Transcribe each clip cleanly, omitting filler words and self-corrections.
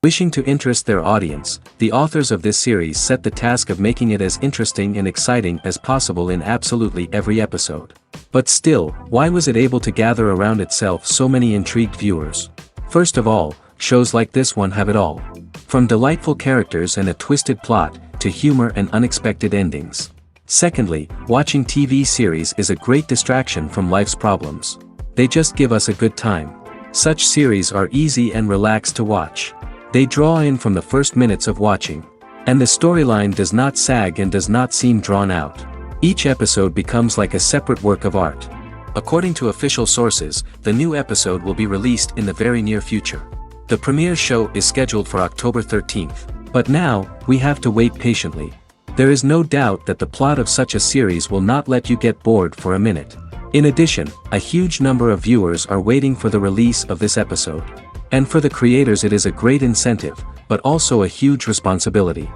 Wishing to interest their audience, the authors of this series set the task of making it as interesting and exciting as possible in absolutely every episode. But still, why was it able to gather around itself so many intrigued viewers? First of all, shows like this one have it all. From delightful characters and a twisted plot, to humor and unexpected endings. Secondly, watching TV series is a great distraction from life's problems. They just give us a good time. Such series are easy and relaxed to watch. They draw in from the first minutes of watching. And the storyline does not sag and does not seem drawn out. Each episode becomes like a separate work of art. According to official sources, the new episode will be released in the very near future. The premiere show is scheduled for October 13th. But now, we have to wait patiently. There is no doubt that the plot of such a series will not let you get bored for a minute. In addition, a huge number of viewers are waiting for the release of this episode. And for the creators it is a great incentive, but also a huge responsibility.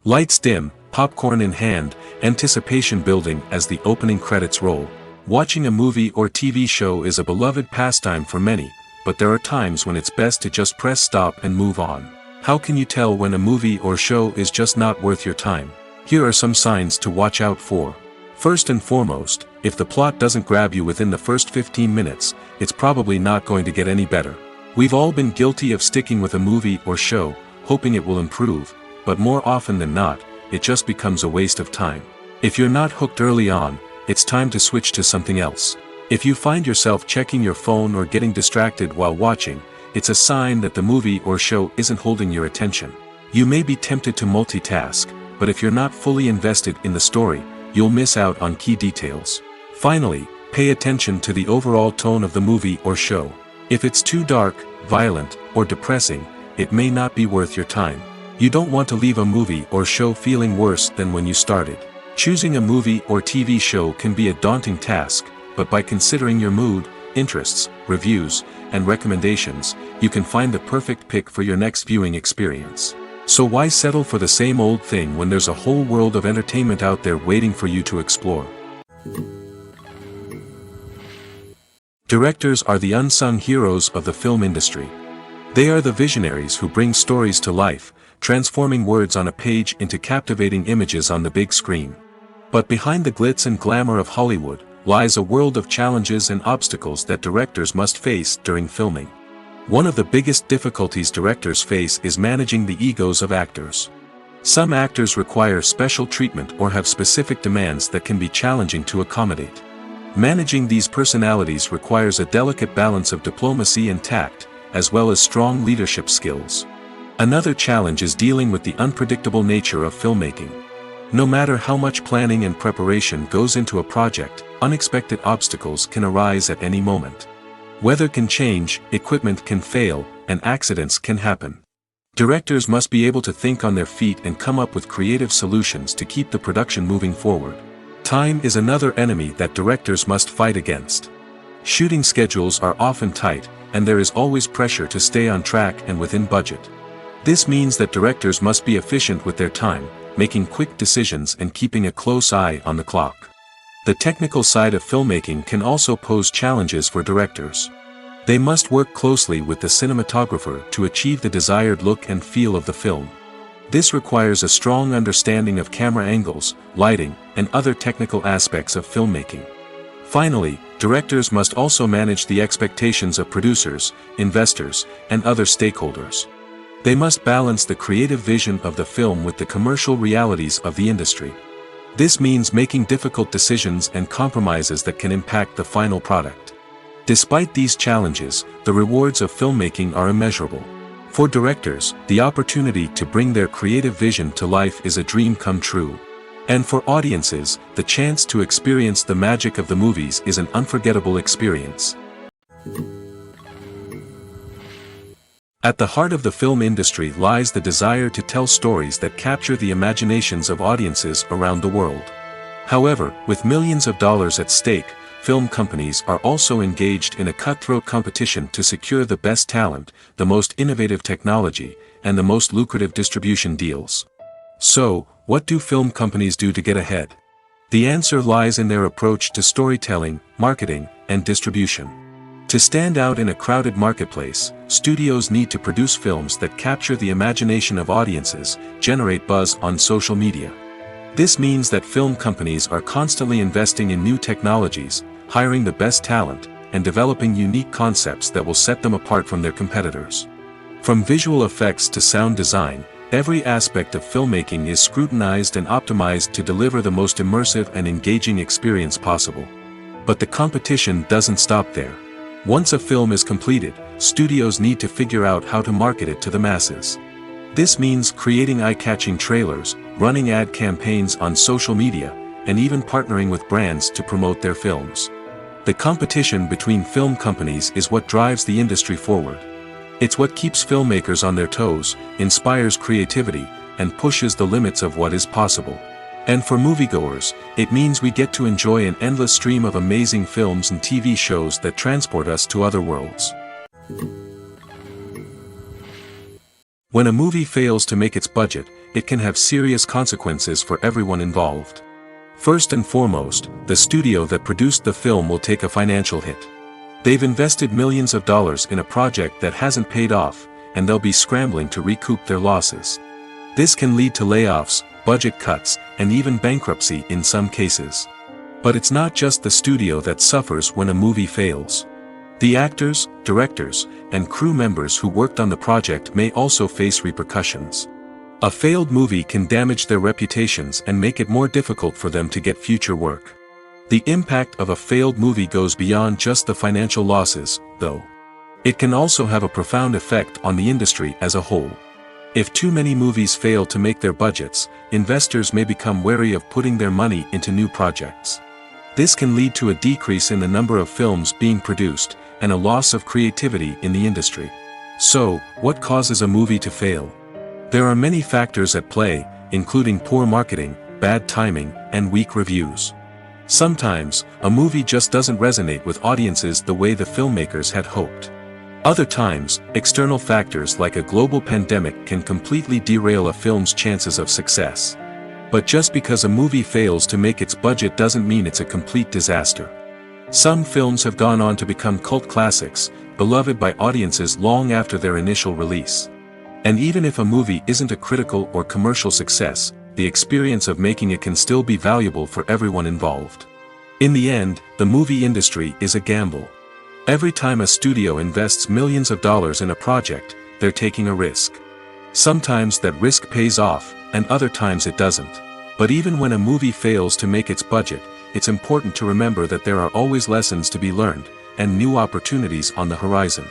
Lights dim, popcorn in hand, anticipation building as the opening credits roll. Watching a movie or TV show is a beloved pastime for many, but there are times when it's best to just press stop and move on. How can you tell when a movie or show is just not worth your time? Here are some signs to watch out for. First and foremost, if the plot doesn't grab you within the first 15 minutes, it's probably not going to get any better. We've all been guilty of sticking with a movie or show, hoping it will improve, but more often than not, it just becomes a waste of time. If you're not hooked early on, it's time to switch to something else. If you find yourself checking your phone or getting distracted while watching, it's a sign that the movie or show isn't holding your attention. You may be tempted to multitask, but if you're not fully invested in the story, you'll miss out on key details. Finally, pay attention to the overall tone of the movie or show. If it's too dark, violent, or depressing, it may not be worth your time. You don't want to leave a movie or show feeling worse than when you started. Choosing a movie or TV show can be a daunting task, but by considering your mood, interests, reviews, and recommendations, you can find the perfect pick for your next viewing experience. So why settle for the same old thing when there's a whole world of entertainment out there waiting for you to explore? Directors are the unsung heroes of the film industry. They are the visionaries who bring stories to life, transforming words on a page into captivating images on the big screen. But behind the glitz and glamour of Hollywood, lies a world of challenges and obstacles that directors must face during filming. One of the biggest difficulties directors face is managing the egos of actors. Some actors require special treatment or have specific demands that can be challenging to accommodate. Managing these personalities requires a delicate balance of diplomacy and tact, as well as strong leadership skills. Another challenge is dealing with the unpredictable nature of filmmaking. No matter how much planning and preparation goes into a project, unexpected obstacles can arise at any moment. Weather can change, equipment can fail, and accidents can happen. Directors must be able to think on their feet and come up with creative solutions to keep the production moving forward. Time is another enemy that directors must fight against. Shooting schedules are often tight, and there is always pressure to stay on track and within budget. This means that directors must be efficient with their time, making quick decisions and keeping a close eye on the clock. The technical side of filmmaking can also pose challenges for directors. They must work closely with the cinematographer to achieve the desired look and feel of the film. This requires a strong understanding of camera angles, lighting, and other technical aspects of filmmaking. Finally, directors must also manage the expectations of producers, investors, and other stakeholders. They must balance the creative vision of the film with the commercial realities of the industry. This means making difficult decisions and compromises that can impact the final product. Despite these challenges, the rewards of filmmaking are immeasurable. For directors, the opportunity to bring their creative vision to life is a dream come true. And for audiences, the chance to experience the magic of the movies is an unforgettable experience. At the heart of the film industry lies the desire to tell stories that capture the imaginations of audiences around the world. However, with millions of dollars at stake, film companies are also engaged in a cutthroat competition to secure the best talent, the most innovative technology, and the most lucrative distribution deals. So, what do film companies do to get ahead? The answer lies in their approach to storytelling, marketing, and distribution. To stand out in a crowded marketplace, studios need to produce films that capture the imagination of audiences, generate buzz on social media. This means that film companies are constantly investing in new technologies, hiring the best talent, and developing unique concepts that will set them apart from their competitors. From visual effects to sound design, every aspect of filmmaking is scrutinized and optimized to deliver the most immersive and engaging experience possible. But the competition doesn't stop there. Once a film is completed, studios need to figure out how to market it to the masses. This means creating eye-catching trailers, running ad campaigns on social media, and even partnering with brands to promote their films. The competition between film companies is what drives the industry forward. It's what keeps filmmakers on their toes, inspires creativity, and pushes the limits of what is possible. And for moviegoers, it means we get to enjoy an endless stream of amazing films and TV shows that transport us to other worlds. When a movie fails to make its budget, it can have serious consequences for everyone involved. First and foremost, the studio that produced the film will take a financial hit. They've invested millions of dollars in a project that hasn't paid off, and they'll be scrambling to recoup their losses. This can lead to layoffs, budget cuts, and even bankruptcy in some cases. But it's not just the studio that suffers when a movie fails. The actors, directors, and crew members who worked on the project may also face repercussions. A failed movie can damage their reputations and make it more difficult for them to get future work. The impact of a failed movie goes beyond just the financial losses, though. It can also have a profound effect on the industry as a whole. If too many movies fail to make their budgets, investors may become wary of putting their money into new projects. This can lead to a decrease in the number of films being produced, and a loss of creativity in the industry. So, what causes a movie to fail? There are many factors at play, including poor marketing, bad timing, and weak reviews. Sometimes, a movie just doesn't resonate with audiences the way the filmmakers had hoped. Other times, external factors like a global pandemic can completely derail a film's chances of success. But just because a movie fails to make its budget doesn't mean it's a complete disaster. Some films have gone on to become cult classics, beloved by audiences long after their initial release. And even if a movie isn't a critical or commercial success, the experience of making it can still be valuable for everyone involved. In the end, the movie industry is a gamble. Every time a studio invests millions of dollars in a project, they're taking a risk. Sometimes that risk pays off, and other times it doesn't. But even when a movie fails to make its budget, it's important to remember that there are always lessons to be learned, and new opportunities on the horizon.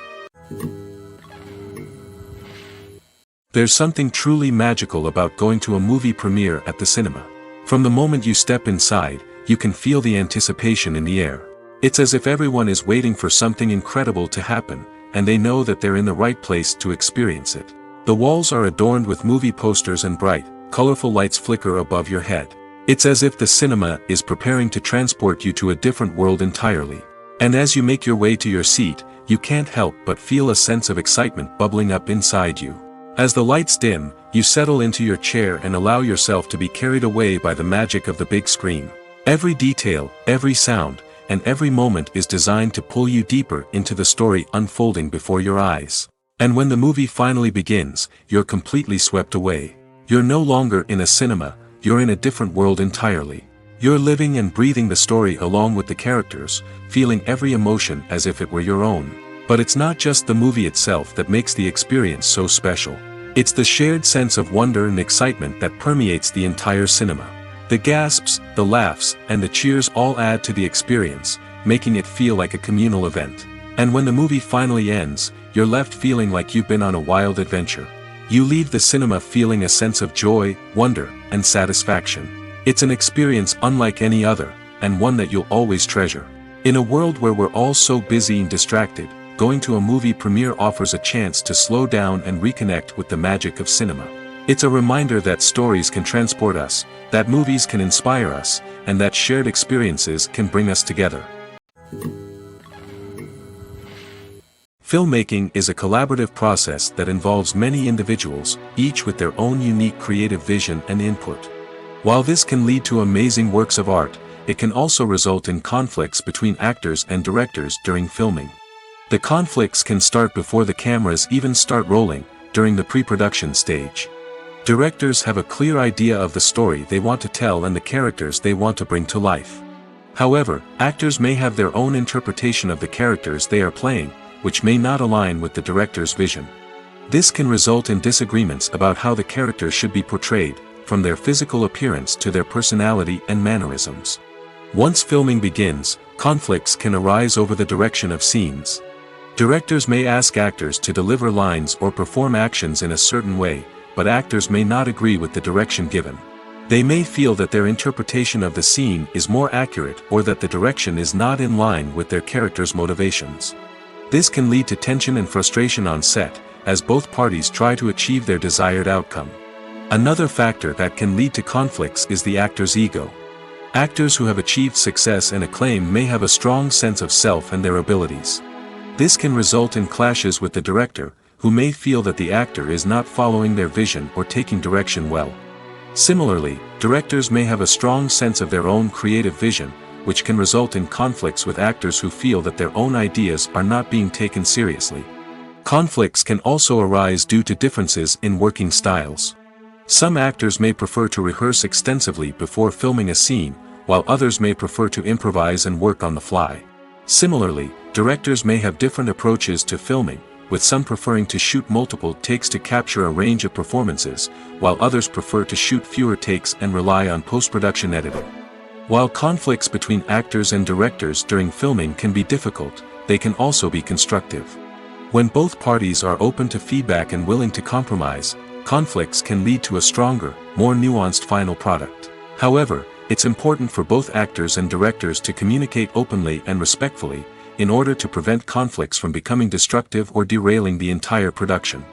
There's something truly magical about going to a movie premiere at the cinema. From the moment you step inside, you can feel the anticipation in the air. It's as if everyone is waiting for something incredible to happen, and they know that they're in the right place to experience it. The walls are adorned with movie posters and bright, colorful lights flicker above your head. It's as if the cinema is preparing to transport you to a different world entirely. And as you make your way to your seat, you can't help but feel a sense of excitement bubbling up inside you. As the lights dim, you settle into your chair and allow yourself to be carried away by the magic of the big screen. Every detail, every sound, and every moment is designed to pull you deeper into the story unfolding before your eyes. And when the movie finally begins, you're completely swept away. You're no longer in a cinema, you're in a different world entirely. You're living and breathing the story along with the characters, feeling every emotion as if it were your own. But it's not just the movie itself that makes the experience so special. It's the shared sense of wonder and excitement that permeates the entire cinema. The gasps, the laughs, and the cheers all add to the experience, making it feel like a communal event. And when the movie finally ends, you're left feeling like you've been on a wild adventure. You leave the cinema feeling a sense of joy, wonder, and satisfaction. It's an experience unlike any other, and one that you'll always treasure. In a world where we're all so busy and distracted, going to a movie premiere offers a chance to slow down and reconnect with the magic of cinema. It's a reminder that stories can transport us, that movies can inspire us, and that shared experiences can bring us together. Filmmaking is a collaborative process that involves many individuals, each with their own unique creative vision and input. While this can lead to amazing works of art, it can also result in conflicts between actors and directors during filming. The conflicts can start before the cameras even start rolling, during the pre-production stage. Directors have a clear idea of the story they want to tell and the characters they want to bring to life. However, actors may have their own interpretation of the characters they are playing, which may not align with the director's vision. This can result in disagreements about how the characters should be portrayed, from their physical appearance to their personality and mannerisms. Once filming begins, conflicts can arise over the direction of scenes. Directors may ask actors to deliver lines or perform actions in a certain way, but actors may not agree with the direction given. They may feel that their interpretation of the scene is more accurate or that the direction is not in line with their character's motivations. This can lead to tension and frustration on set, as both parties try to achieve their desired outcome. Another factor that can lead to conflicts is the actor's ego. Actors who have achieved success and acclaim may have a strong sense of self and their abilities. This can result in clashes with the director, who may feel that the actor is not following their vision or taking direction well. Similarly, directors may have a strong sense of their own creative vision, which can result in conflicts with actors who feel that their own ideas are not being taken seriously. Conflicts can also arise due to differences in working styles. Some actors may prefer to rehearse extensively before filming a scene, while others may prefer to improvise and work on the fly. Similarly, directors may have different approaches to filming, with some preferring to shoot multiple takes to capture a range of performances, while others prefer to shoot fewer takes and rely on post-production editing. While conflicts between actors and directors during filming can be difficult, they can also be constructive. When both parties are open to feedback and willing to compromise, conflicts can lead to a stronger, more nuanced final product. However, it's important for both actors and directors to communicate openly and respectfully, in order to prevent conflicts from becoming destructive or derailing the entire production.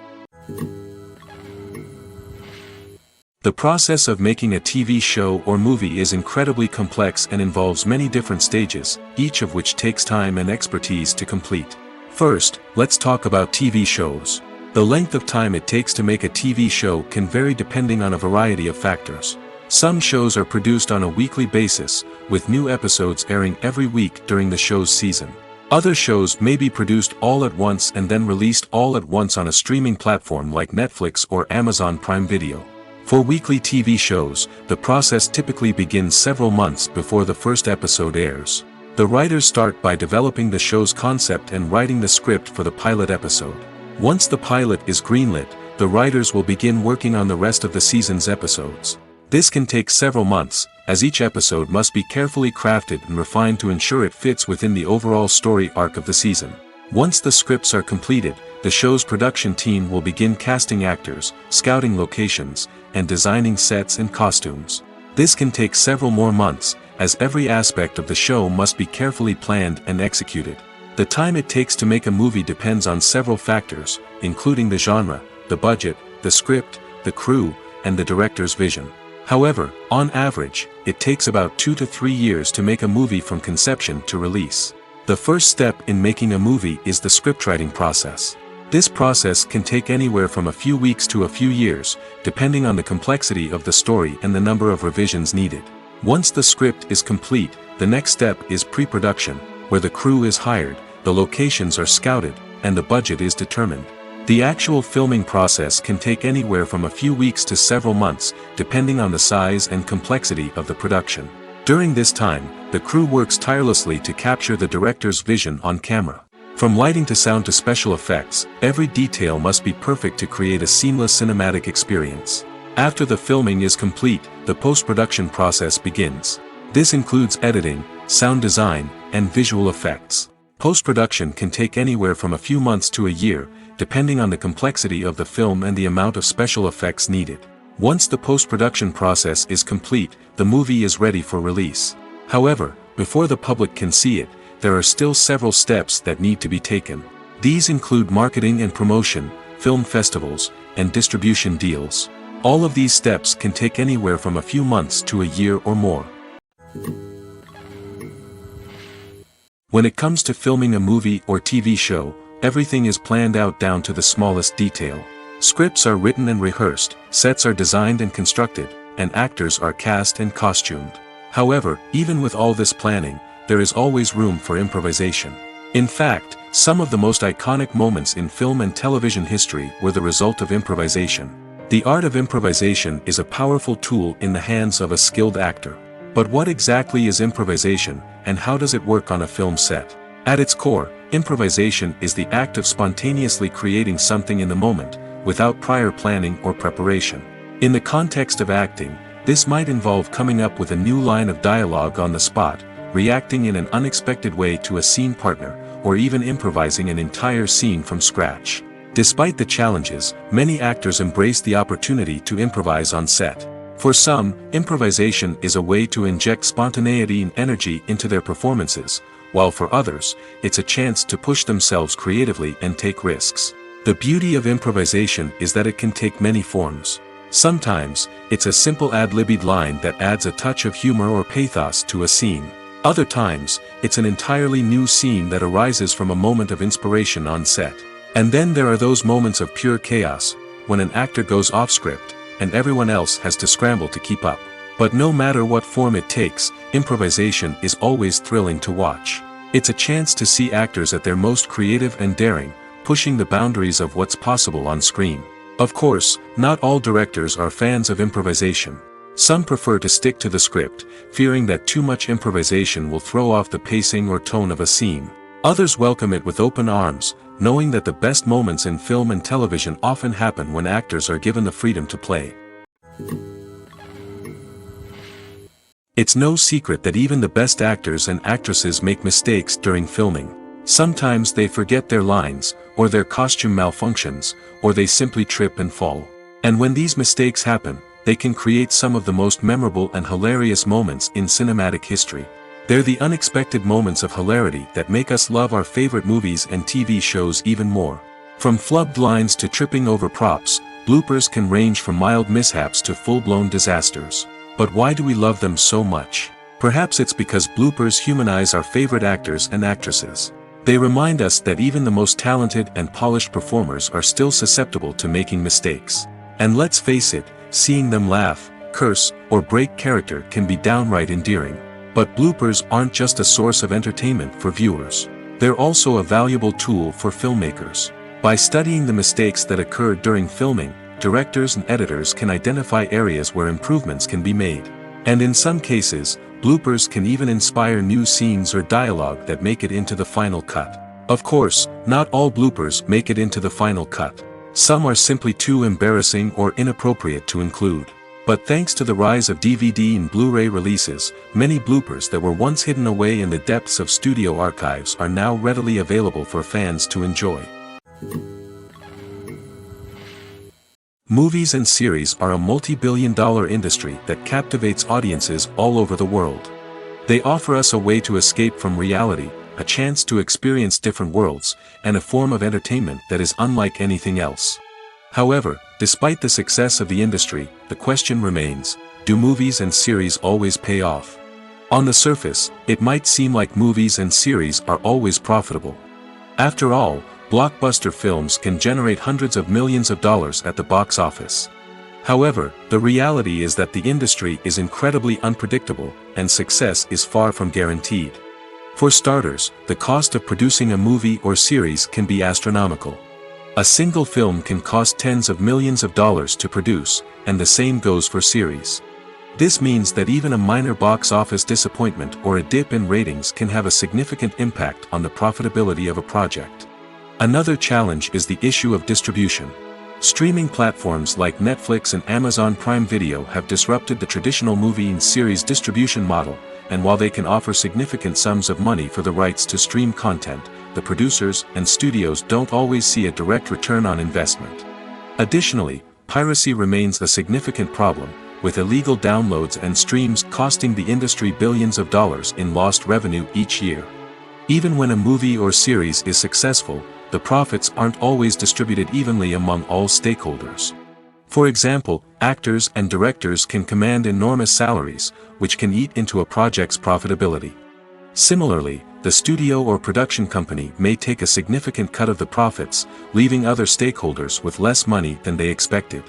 The process of making a TV show or movie is incredibly complex and involves many different stages, each of which takes time and expertise to complete. First, let's talk about TV shows. The length of time it takes to make a TV show can vary depending on a variety of factors. Some shows are produced on a weekly basis, with new episodes airing every week during the show's season. Other shows may be produced all at once and then released all at once on a streaming platform like Netflix or Amazon Prime Video. For weekly TV shows, the process typically begins several months before the first episode airs. The writers start by developing the show's concept and writing the script for the pilot episode. Once the pilot is greenlit, the writers will begin working on the rest of the season's episodes. This can take several months, as each episode must be carefully crafted and refined to ensure it fits within the overall story arc of the season. Once the scripts are completed, the show's production team will begin casting actors, scouting locations, and designing sets and costumes. This can take several more months, as every aspect of the show must be carefully planned and executed. The time it takes to make a movie depends on several factors, including the genre, the budget, the script, the crew, and the director's vision. However, on average, it takes about 2 to 3 years to make a movie from conception to release. The first step in making a movie is the scriptwriting process. This process can take anywhere from a few weeks to a few years, depending on the complexity of the story and the number of revisions needed. Once the script is complete, the next step is pre-production, where the crew is hired, the locations are scouted, and the budget is determined. The actual filming process can take anywhere from a few weeks to several months, depending on the size and complexity of the production. During this time, the crew works tirelessly to capture the director's vision on camera. From lighting to sound to special effects, every detail must be perfect to create a seamless cinematic experience. After the filming is complete, the post-production process begins. This includes editing, sound design, and visual effects. Post-production can take anywhere from a few months to a year, depending on the complexity of the film and the amount of special effects needed. Once the post-production process is complete, the movie is ready for release. However, before the public can see it, there are still several steps that need to be taken. These include marketing and promotion, film festivals, and distribution deals. All of these steps can take anywhere from a few months to a year or more. When it comes to filming a movie or TV show, everything is planned out down to the smallest detail. Scripts are written and rehearsed, sets are designed and constructed, and actors are cast and costumed. However, even with all this planning, there is always room for improvisation. In fact, some of the most iconic moments in film and television history were the result of improvisation. The art of improvisation is a powerful tool in the hands of a skilled actor. But what exactly is improvisation, and how does it work on a film set? At its core, improvisation is the act of spontaneously creating something in the moment, without prior planning or preparation. In the context of acting, this might involve coming up with a new line of dialogue on the spot, reacting in an unexpected way to a scene partner, or even improvising an entire scene from scratch. Despite the challenges, many actors embrace the opportunity to improvise on set. For some, improvisation is a way to inject spontaneity and energy into their performances, while for others, it's a chance to push themselves creatively and take risks. The beauty of improvisation is that it can take many forms. Sometimes, it's a simple ad-libbed line that adds a touch of humor or pathos to a scene. Other times, it's an entirely new scene that arises from a moment of inspiration on set. And then there are those moments of pure chaos, when an actor goes off script, and everyone else has to scramble to keep up. But no matter what form it takes, improvisation is always thrilling to watch. It's a chance to see actors at their most creative and daring, pushing the boundaries of what's possible on screen. Of course, not all directors are fans of improvisation. Some prefer to stick to the script, fearing that too much improvisation will throw off the pacing or tone of a scene. Others welcome it with open arms, knowing that the best moments in film and television often happen when actors are given the freedom to play. It's no secret that even the best actors and actresses make mistakes during filming. Sometimes they forget their lines, or their costume malfunctions, or they simply trip and fall. And when these mistakes happen, they can create some of the most memorable and hilarious moments in cinematic history. They're the unexpected moments of hilarity that make us love our favorite movies and TV shows even more. From flubbed lines to tripping over props, bloopers can range from mild mishaps to full-blown disasters. But why do we love them so much? Perhaps it's because bloopers humanize our favorite actors and actresses. They remind us that even the most talented and polished performers are still susceptible to making mistakes. And let's face it, seeing them laugh, curse, or break character can be downright endearing. But bloopers aren't just a source of entertainment for viewers. They're also a valuable tool for filmmakers. By studying the mistakes that occurred during filming, directors and editors can identify areas where improvements can be made. And in some cases, bloopers can even inspire new scenes or dialogue that make it into the final cut. Of course, not all bloopers make it into the final cut. Some are simply too embarrassing or inappropriate to include. But thanks to the rise of DVD and Blu-ray releases, many bloopers that were once hidden away in the depths of studio archives are now readily available for fans to enjoy. Movies and series are a multi-billion-dollar industry that captivates audiences all over the world. They offer us a way to escape from reality, a chance to experience different worlds, and a form of entertainment that is unlike anything else. However, despite the success of the industry, the question remains, do movies and series always pay off? On the surface, it might seem like movies and series are always profitable. After all, blockbuster films can generate hundreds of millions of dollars at the box office. However, the reality is that the industry is incredibly unpredictable, and success is far from guaranteed. For starters, the cost of producing a movie or series can be astronomical. A single film can cost tens of millions of dollars to produce, and the same goes for series. This means that even a minor box office disappointment or a dip in ratings can have a significant impact on the profitability of a project. Another challenge is the issue of distribution. Streaming platforms like Netflix and Amazon Prime Video have disrupted the traditional movie and series distribution model, and while they can offer significant sums of money for the rights to stream content, the producers and studios don't always see a direct return on investment. Additionally, piracy remains a significant problem, with illegal downloads and streams costing the industry billions of dollars in lost revenue each year. Even when a movie or series is successful, the profits aren't always distributed evenly among all stakeholders. For example, actors and directors can command enormous salaries, which can eat into a project's profitability. Similarly, the studio or production company may take a significant cut of the profits, leaving other stakeholders with less money than they expected.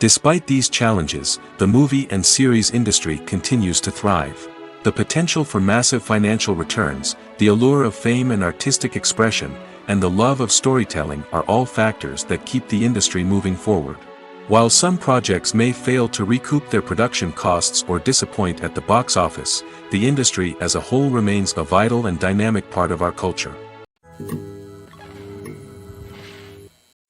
Despite these challenges, the movie and series industry continues to thrive. The potential for massive financial returns, the allure of fame and artistic expression, and the love of storytelling are all factors that keep the industry moving forward. While some projects may fail to recoup their production costs or disappoint at the box office, the industry as a whole remains a vital and dynamic part of our culture.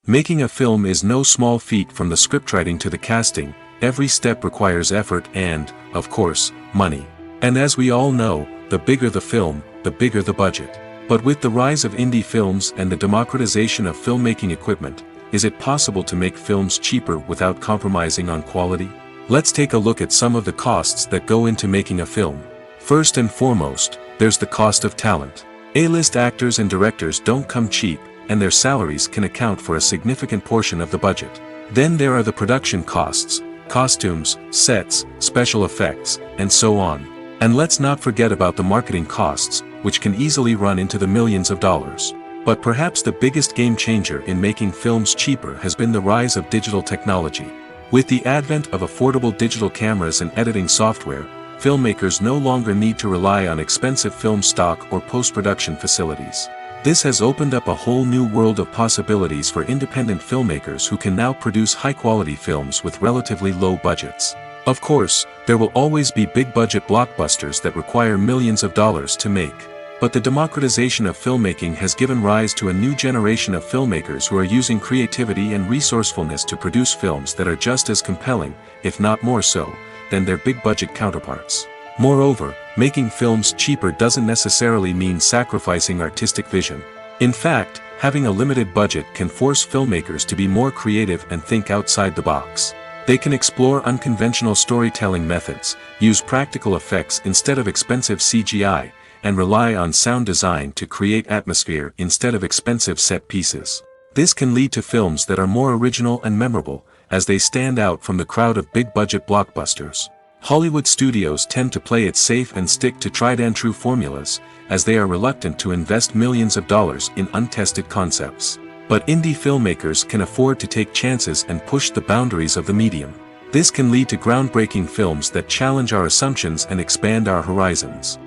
Making a film is no small feat. From the scriptwriting to the casting, every step requires effort and, of course, money. And as we all know, the bigger the film, the bigger the budget. But with the rise of indie films and the democratization of filmmaking equipment, is it possible to make films cheaper without compromising on quality? Let's take a look at some of the costs that go into making a film. First and foremost, there's the cost of talent. A-list actors and directors don't come cheap, and their salaries can account for a significant portion of the budget. Then there are the production costs, costumes, sets, special effects, and so on. And let's not forget about the marketing costs, which can easily run into the millions of dollars. But perhaps the biggest game changer in making films cheaper has been the rise of digital technology. With the advent of affordable digital cameras and editing software, filmmakers no longer need to rely on expensive film stock or post-production facilities. This has opened up a whole new world of possibilities for independent filmmakers who can now produce high-quality films with relatively low budgets. Of course, there will always be big-budget blockbusters that require millions of dollars to make. But the democratization of filmmaking has given rise to a new generation of filmmakers who are using creativity and resourcefulness to produce films that are just as compelling, if not more so, than their big-budget counterparts. Moreover, making films cheaper doesn't necessarily mean sacrificing artistic vision. In fact, having a limited budget can force filmmakers to be more creative and think outside the box. They can explore unconventional storytelling methods, use practical effects instead of expensive CGI, and rely on sound design to create atmosphere instead of expensive set pieces. This can lead to films that are more original and memorable, as they stand out from the crowd of big-budget blockbusters. Hollywood studios tend to play it safe and stick to tried-and-true formulas, as they are reluctant to invest millions of dollars in untested concepts. But indie filmmakers can afford to take chances and push the boundaries of the medium. This can lead to groundbreaking films that challenge our assumptions and expand our horizons.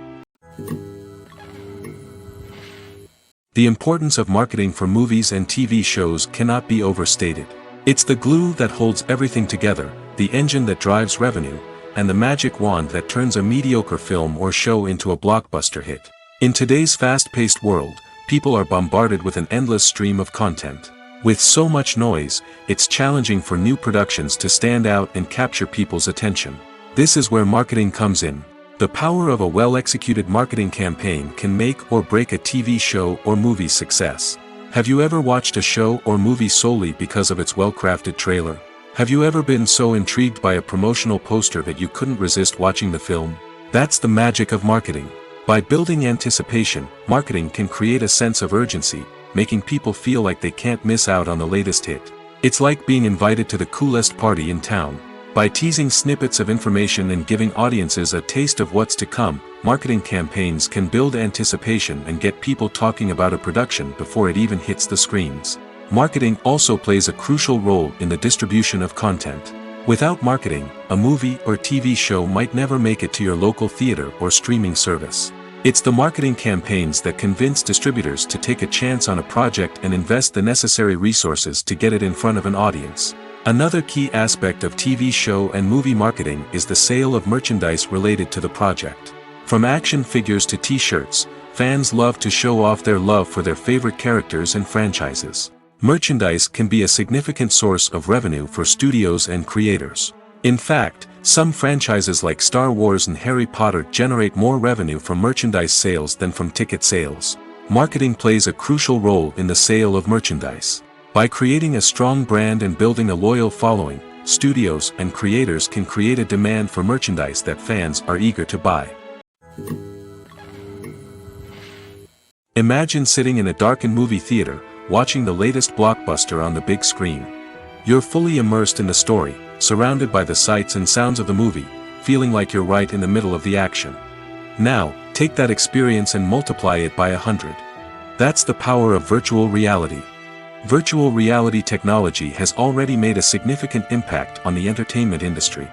The importance of marketing for movies and TV shows cannot be overstated. It's the glue that holds everything together, the engine that drives revenue, and the magic wand that turns a mediocre film or show into a blockbuster hit. In today's fast-paced world, people are bombarded with an endless stream of content. With so much noise, it's challenging for new productions to stand out and capture people's attention. This is where marketing comes in. The power of a well-executed marketing campaign can make or break a TV show or movie's success. Have you ever watched a show or movie solely because of its well-crafted trailer? Have you ever been so intrigued by a promotional poster that you couldn't resist watching the film? That's the magic of marketing. By building anticipation, marketing can create a sense of urgency, making people feel like they can't miss out on the latest hit. It's like being invited to the coolest party in town. By teasing snippets of information and giving audiences a taste of what's to come, marketing campaigns can build anticipation and get people talking about a production before it even hits the screens. Marketing also plays a crucial role in the distribution of content. Without marketing, a movie or TV show might never make it to your local theater or streaming service. It's the marketing campaigns that convince distributors to take a chance on a project and invest the necessary resources to get it in front of an audience. Another key aspect of TV show and movie marketing is the sale of merchandise related to the project. From action figures to t-shirts, fans love to show off their love for their favorite characters and franchises. Merchandise can be a significant source of revenue for studios and creators. In fact, some franchises like Star Wars and Harry Potter generate more revenue from merchandise sales than from ticket sales. Marketing plays a crucial role in the sale of merchandise. By creating a strong brand and building a loyal following, studios and creators can create a demand for merchandise that fans are eager to buy. Imagine sitting in a darkened movie theater, watching the latest blockbuster on the big screen. You're fully immersed in the story, surrounded by the sights and sounds of the movie, feeling like you're right in the middle of the action. Now, take that experience and multiply it by 100. That's the power of virtual reality. Virtual reality technology has already made a significant impact on the entertainment industry.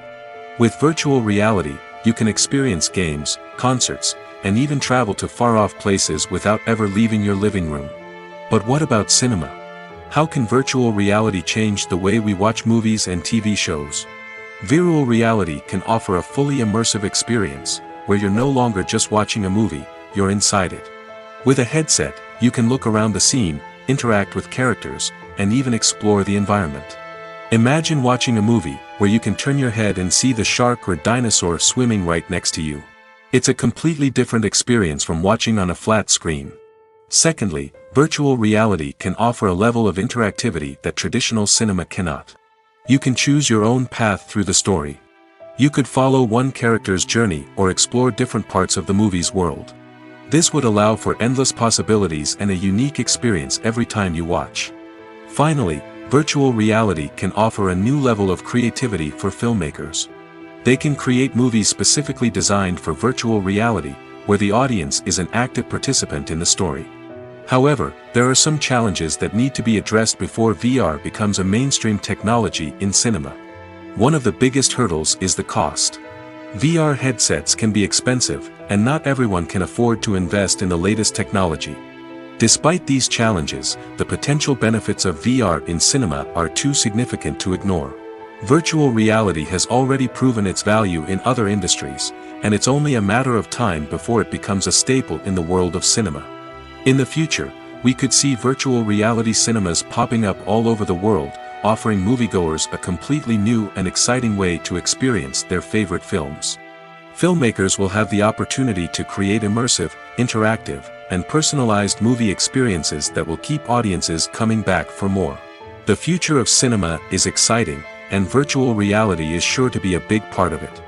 With virtual reality, you can experience games, concerts, and even travel to far-off places without ever leaving your living room. But what about cinema? How can virtual reality change the way we watch movies and TV shows? Virtual reality can offer a fully immersive experience, where you're no longer just watching a movie, you're inside it. With a headset, you can look around the scene, interact with characters, and even explore the environment. Imagine watching a movie, where you can turn your head and see the shark or dinosaur swimming right next to you. It's a completely different experience from watching on a flat screen. Secondly, virtual reality can offer a level of interactivity that traditional cinema cannot. You can choose your own path through the story. You could follow one character's journey or explore different parts of the movie's world. This would allow for endless possibilities and a unique experience every time you watch. Finally, virtual reality can offer a new level of creativity for filmmakers. They can create movies specifically designed for virtual reality, where the audience is an active participant in the story. However, there are some challenges that need to be addressed before VR becomes a mainstream technology in cinema. One of the biggest hurdles is the cost. VR headsets can be expensive, and not everyone can afford to invest in the latest technology. Despite these challenges, the potential benefits of VR in cinema are too significant to ignore. Virtual reality has already proven its value in other industries, and it's only a matter of time before it becomes a staple in the world of cinema. In the future, we could see virtual reality cinemas popping up all over the world, offering moviegoers a completely new and exciting way to experience their favorite films. Filmmakers will have the opportunity to create immersive, interactive, and personalized movie experiences that will keep audiences coming back for more. The future of cinema is exciting, and virtual reality is sure to be a big part of it.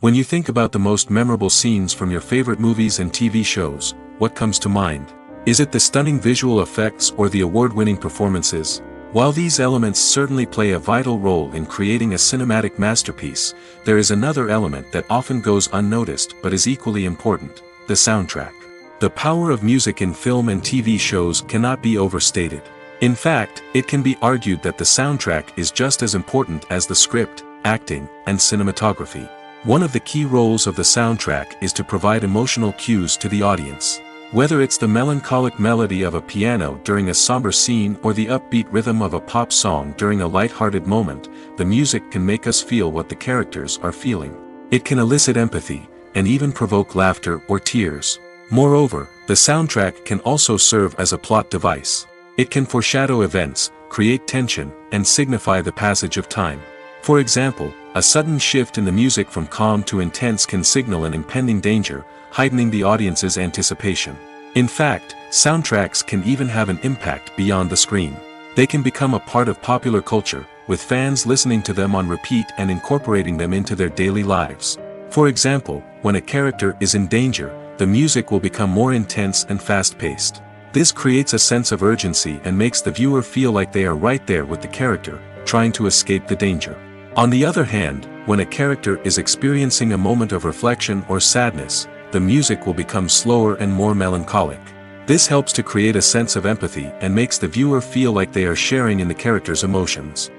When you think about the most memorable scenes from your favorite movies and TV shows, what comes to mind? Is it the stunning visual effects or the award-winning performances? While these elements certainly play a vital role in creating a cinematic masterpiece, there is another element that often goes unnoticed but is equally important: the soundtrack. The power of music in film and TV shows cannot be overstated. In fact, it can be argued that the soundtrack is just as important as the script, acting, and cinematography. One of the key roles of the soundtrack is to provide emotional cues to the audience. Whether it's the melancholic melody of a piano during a somber scene or the upbeat rhythm of a pop song during a lighthearted moment, the music can make us feel what the characters are feeling. It can elicit empathy, and even provoke laughter or tears. Moreover, the soundtrack can also serve as a plot device. It can foreshadow events, create tension, and signify the passage of time. For example, a sudden shift in the music from calm to intense can signal an impending danger, heightening the audience's anticipation. In fact, soundtracks can even have an impact beyond the screen. They can become a part of popular culture, with fans listening to them on repeat and incorporating them into their daily lives. For example, when a character is in danger, the music will become more intense and fast-paced. This creates a sense of urgency and makes the viewer feel like they are right there with the character, trying to escape the danger. On the other hand, when a character is experiencing a moment of reflection or sadness, the music will become slower and more melancholic. This helps to create a sense of empathy and makes the viewer feel like they are sharing in the character's emotions.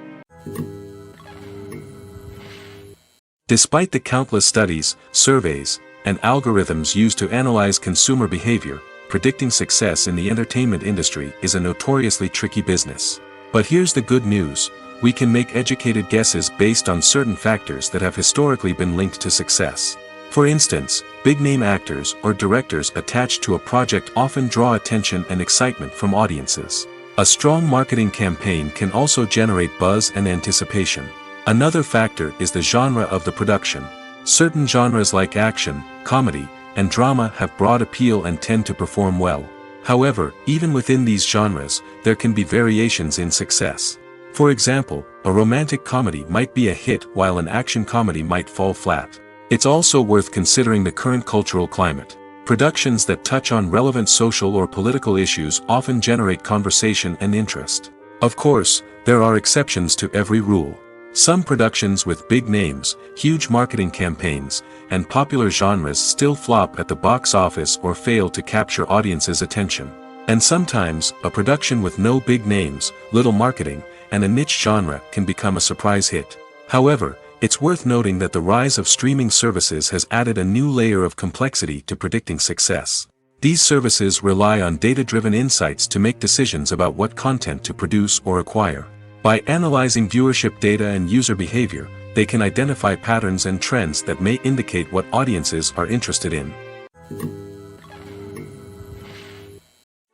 Despite the countless studies, surveys, and algorithms used to analyze consumer behavior, predicting success in the entertainment industry is a notoriously tricky business. But here's the good news: we can make educated guesses based on certain factors that have historically been linked to success. For instance, big-name actors or directors attached to a project often draw attention and excitement from audiences. A strong marketing campaign can also generate buzz and anticipation. Another factor is the genre of the production. Certain genres like action, comedy, and drama have broad appeal and tend to perform well. However, even within these genres, there can be variations in success. For example, a romantic comedy might be a hit while an action comedy might fall flat. It's also worth considering the current cultural climate. Productions that touch on relevant social or political issues often generate conversation and interest. Of course, there are exceptions to every rule. Some productions with big names, huge marketing campaigns, and popular genres still flop at the box office or fail to capture audiences' attention. And sometimes, a production with no big names, little marketing, and a niche genre can become a surprise hit. However, it's worth noting that the rise of streaming services has added a new layer of complexity to predicting success. These services rely on data-driven insights to make decisions about what content to produce or acquire. By analyzing viewership data and user behavior, they can identify patterns and trends that may indicate what audiences are interested in.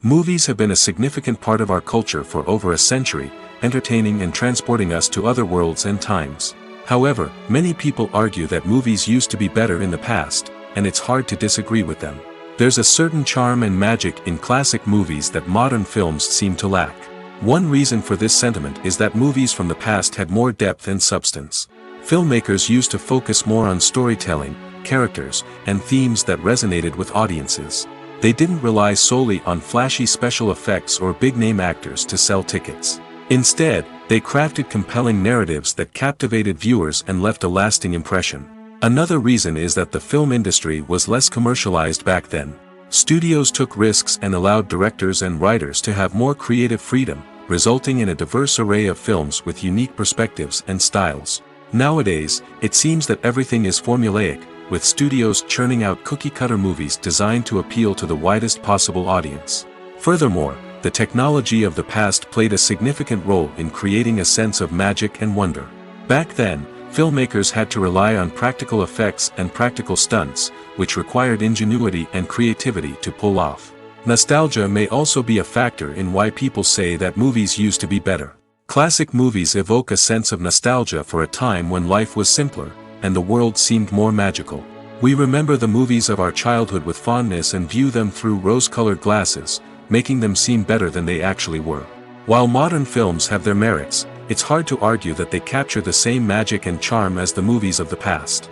Movies have been a significant part of our culture for over a century, entertaining and transporting us to other worlds and times. However, many people argue that movies used to be better in the past, and it's hard to disagree with them. There's a certain charm and magic in classic movies that modern films seem to lack. One reason for this sentiment is that movies from the past had more depth and substance. Filmmakers used to focus more on storytelling, characters, and themes that resonated with audiences. They didn't rely solely on flashy special effects or big-name actors to sell tickets. Instead, they crafted compelling narratives that captivated viewers and left a lasting impression. Another reason is that the film industry was less commercialized back then. Studios took risks and allowed directors and writers to have more creative freedom, resulting in a diverse array of films with unique perspectives and styles. Nowadays, it seems that everything is formulaic, with studios churning out cookie-cutter movies designed to appeal to the widest possible audience. Furthermore, the technology of the past played a significant role in creating a sense of magic and wonder. Back then, filmmakers had to rely on practical effects and practical stunts, which required ingenuity and creativity to pull off. Nostalgia may also be a factor in why people say that movies used to be better. Classic movies evoke a sense of nostalgia for a time when life was simpler, and the world seemed more magical. We remember the movies of our childhood with fondness and view them through rose-colored glasses, making them seem better than they actually were. While modern films have their merits, it's hard to argue that they capture the same magic and charm as the movies of the past.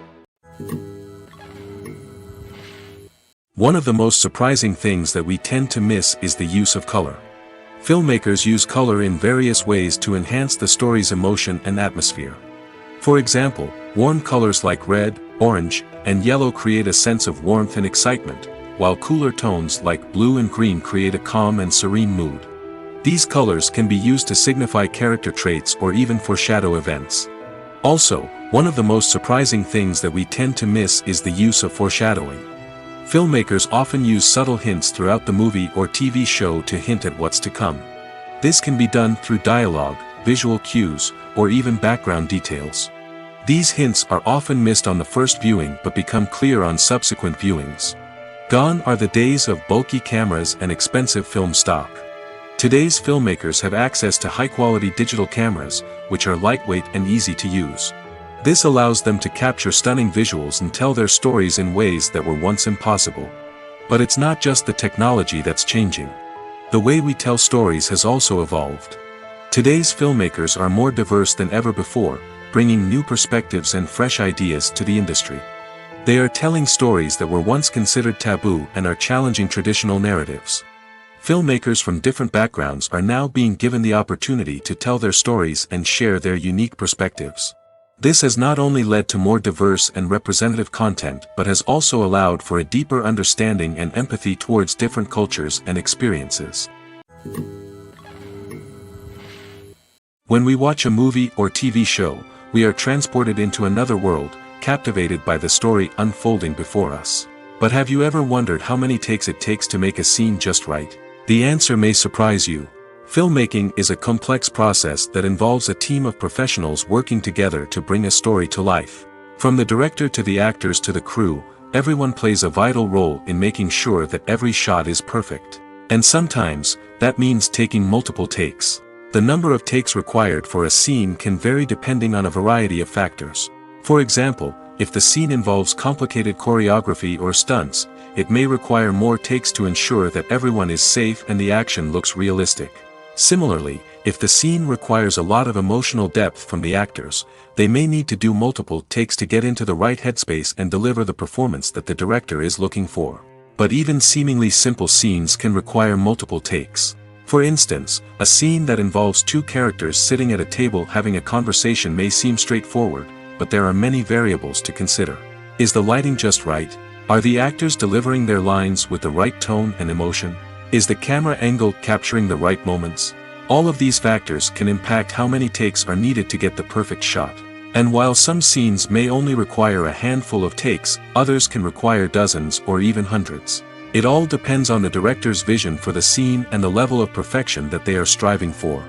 One of the most surprising things that we tend to miss is the use of color. Filmmakers use color in various ways to enhance the story's emotion and atmosphere. For example, warm colors like red, orange, and yellow create a sense of warmth and excitement, while cooler tones like blue and green create a calm and serene mood. These colors can be used to signify character traits or even foreshadow events. Also, one of the most surprising things that we tend to miss is the use of foreshadowing. Filmmakers often use subtle hints throughout the movie or TV show to hint at what's to come. This can be done through dialogue, visual cues, or even background details. These hints are often missed on the first viewing but become clear on subsequent viewings. Gone are the days of bulky cameras and expensive film stock. Today's filmmakers have access to high-quality digital cameras, which are lightweight and easy to use. This allows them to capture stunning visuals and tell their stories in ways that were once impossible. But it's not just the technology that's changing. The way we tell stories has also evolved. Today's filmmakers are more diverse than ever before, bringing new perspectives and fresh ideas to the industry. They are telling stories that were once considered taboo and are challenging traditional narratives. Filmmakers from different backgrounds are now being given the opportunity to tell their stories and share their unique perspectives. This has not only led to more diverse and representative content but has also allowed for a deeper understanding and empathy towards different cultures and experiences. When we watch a movie or TV show, we are transported into another world, captivated by the story unfolding before us. But have you ever wondered how many takes it takes to make a scene just right? The answer may surprise you. Filmmaking is a complex process that involves a team of professionals working together to bring a story to life. From the director to the actors to the crew, everyone plays a vital role in making sure that every shot is perfect. And sometimes, that means taking multiple takes. The number of takes required for a scene can vary depending on a variety of factors. For example, if the scene involves complicated choreography or stunts, it may require more takes to ensure that everyone is safe and the action looks realistic. Similarly, if the scene requires a lot of emotional depth from the actors, they may need to do multiple takes to get into the right headspace and deliver the performance that the director is looking for. But even seemingly simple scenes can require multiple takes. For instance, a scene that involves two characters sitting at a table having a conversation may seem straightforward, but there are many variables to consider. Is the lighting just right? Are the actors delivering their lines with the right tone and emotion? Is the camera angle capturing the right moments? All of these factors can impact how many takes are needed to get the perfect shot. And while some scenes may only require a handful of takes, others can require dozens or even hundreds. It all depends on the director's vision for the scene and the level of perfection that they are striving for.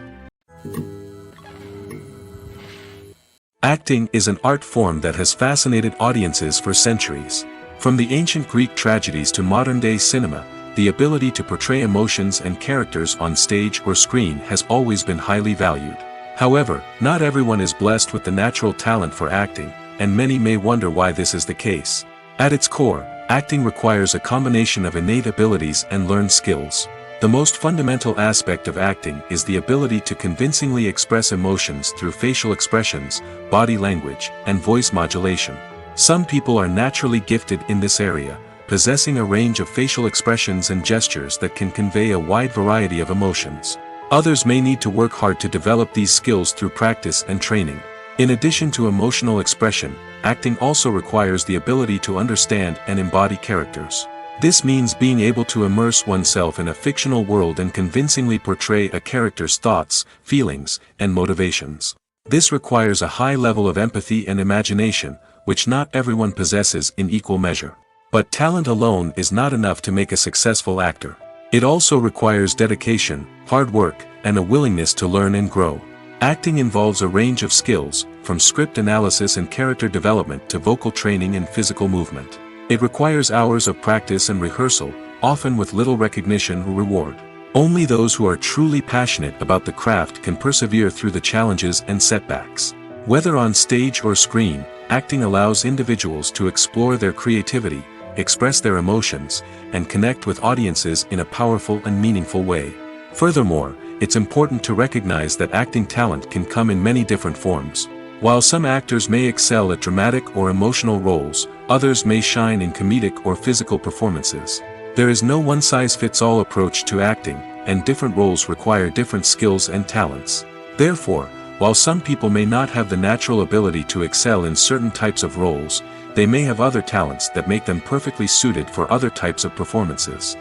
Acting is an art form that has fascinated audiences for centuries. From the ancient Greek tragedies to modern-day cinema, the ability to portray emotions and characters on stage or screen has always been highly valued. However, not everyone is blessed with the natural talent for acting, and many may wonder why this is the case. At its core, acting requires a combination of innate abilities and learned skills. The most fundamental aspect of acting is the ability to convincingly express emotions through facial expressions, body language, and voice modulation. Some people are naturally gifted in this area, possessing a range of facial expressions and gestures that can convey a wide variety of emotions. Others may need to work hard to develop these skills through practice and training. In addition to emotional expression, acting also requires the ability to understand and embody characters. This means being able to immerse oneself in a fictional world and convincingly portray a character's thoughts, feelings, and motivations. This requires a high level of empathy and imagination, which not everyone possesses in equal measure. But talent alone is not enough to make a successful actor. It also requires dedication, hard work, and a willingness to learn and grow. Acting involves a range of skills, from script analysis and character development to vocal training and physical movement. It requires hours of practice and rehearsal, often with little recognition or reward. Only those who are truly passionate about the craft can persevere through the challenges and setbacks. Whether on stage or screen, acting allows individuals to explore their creativity, express their emotions, and connect with audiences in a powerful and meaningful way. Furthermore, it's important to recognize that acting talent can come in many different forms. While some actors may excel at dramatic or emotional roles, others may shine in comedic or physical performances. There is no one-size-fits-all approach to acting, and different roles require different skills and talents. Therefore, while some people may not have the natural ability to excel in certain types of roles, they may have other talents that make them perfectly suited for other types of performances.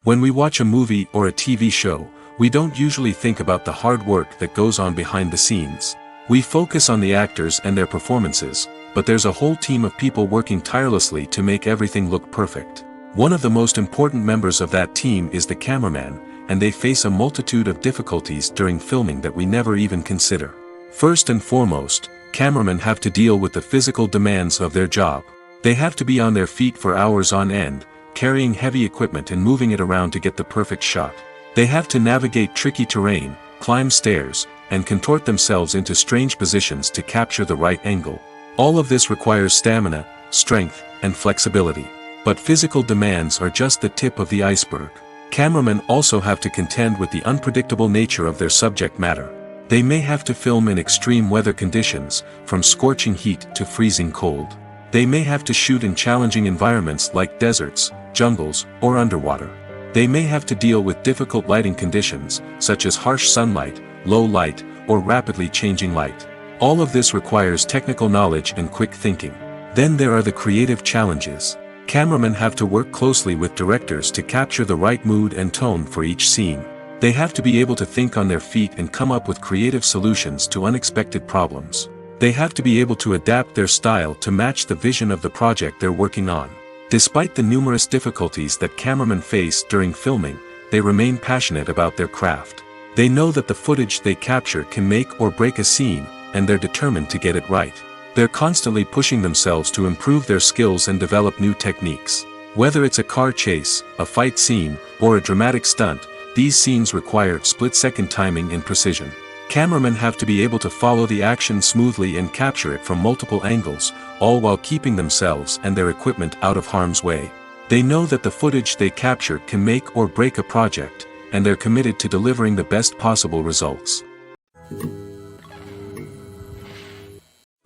When we watch a movie or a TV show, we don't usually think about the hard work that goes on behind the scenes. We focus on the actors and their performances, but there's a whole team of people working tirelessly to make everything look perfect. One of the most important members of that team is the cameraman, and they face a multitude of difficulties during filming that we never even consider. First and foremost, cameramen have to deal with the physical demands of their job. They have to be on their feet for hours on end, carrying heavy equipment and moving it around to get the perfect shot. They have to navigate tricky terrain, climb stairs, and contort themselves into strange positions to capture the right angle. All of this requires stamina, strength, and flexibility. But physical demands are just the tip of the iceberg. Cameramen also have to contend with the unpredictable nature of their subject matter. They may have to film in extreme weather conditions, from scorching heat to freezing cold. They may have to shoot in challenging environments like deserts, jungles, or underwater. They may have to deal with difficult lighting conditions, such as harsh sunlight, low light, or rapidly changing light. All of this requires technical knowledge and quick thinking. Then there are the creative challenges. Cameramen have to work closely with directors to capture the right mood and tone for each scene. They have to be able to think on their feet and come up with creative solutions to unexpected problems. They have to be able to adapt their style to match the vision of the project they're working on. Despite the numerous difficulties that cameramen face during filming, they remain passionate about their craft. They know that the footage they capture can make or break a scene, and they're determined to get it right. They're constantly pushing themselves to improve their skills and develop new techniques. Whether it's a car chase, a fight scene, or a dramatic stunt, these scenes require split-second timing and precision. Cameramen have to be able to follow the action smoothly and capture it from multiple angles, all while keeping themselves and their equipment out of harm's way. They know that the footage they capture can make or break a project, and they're committed to delivering the best possible results.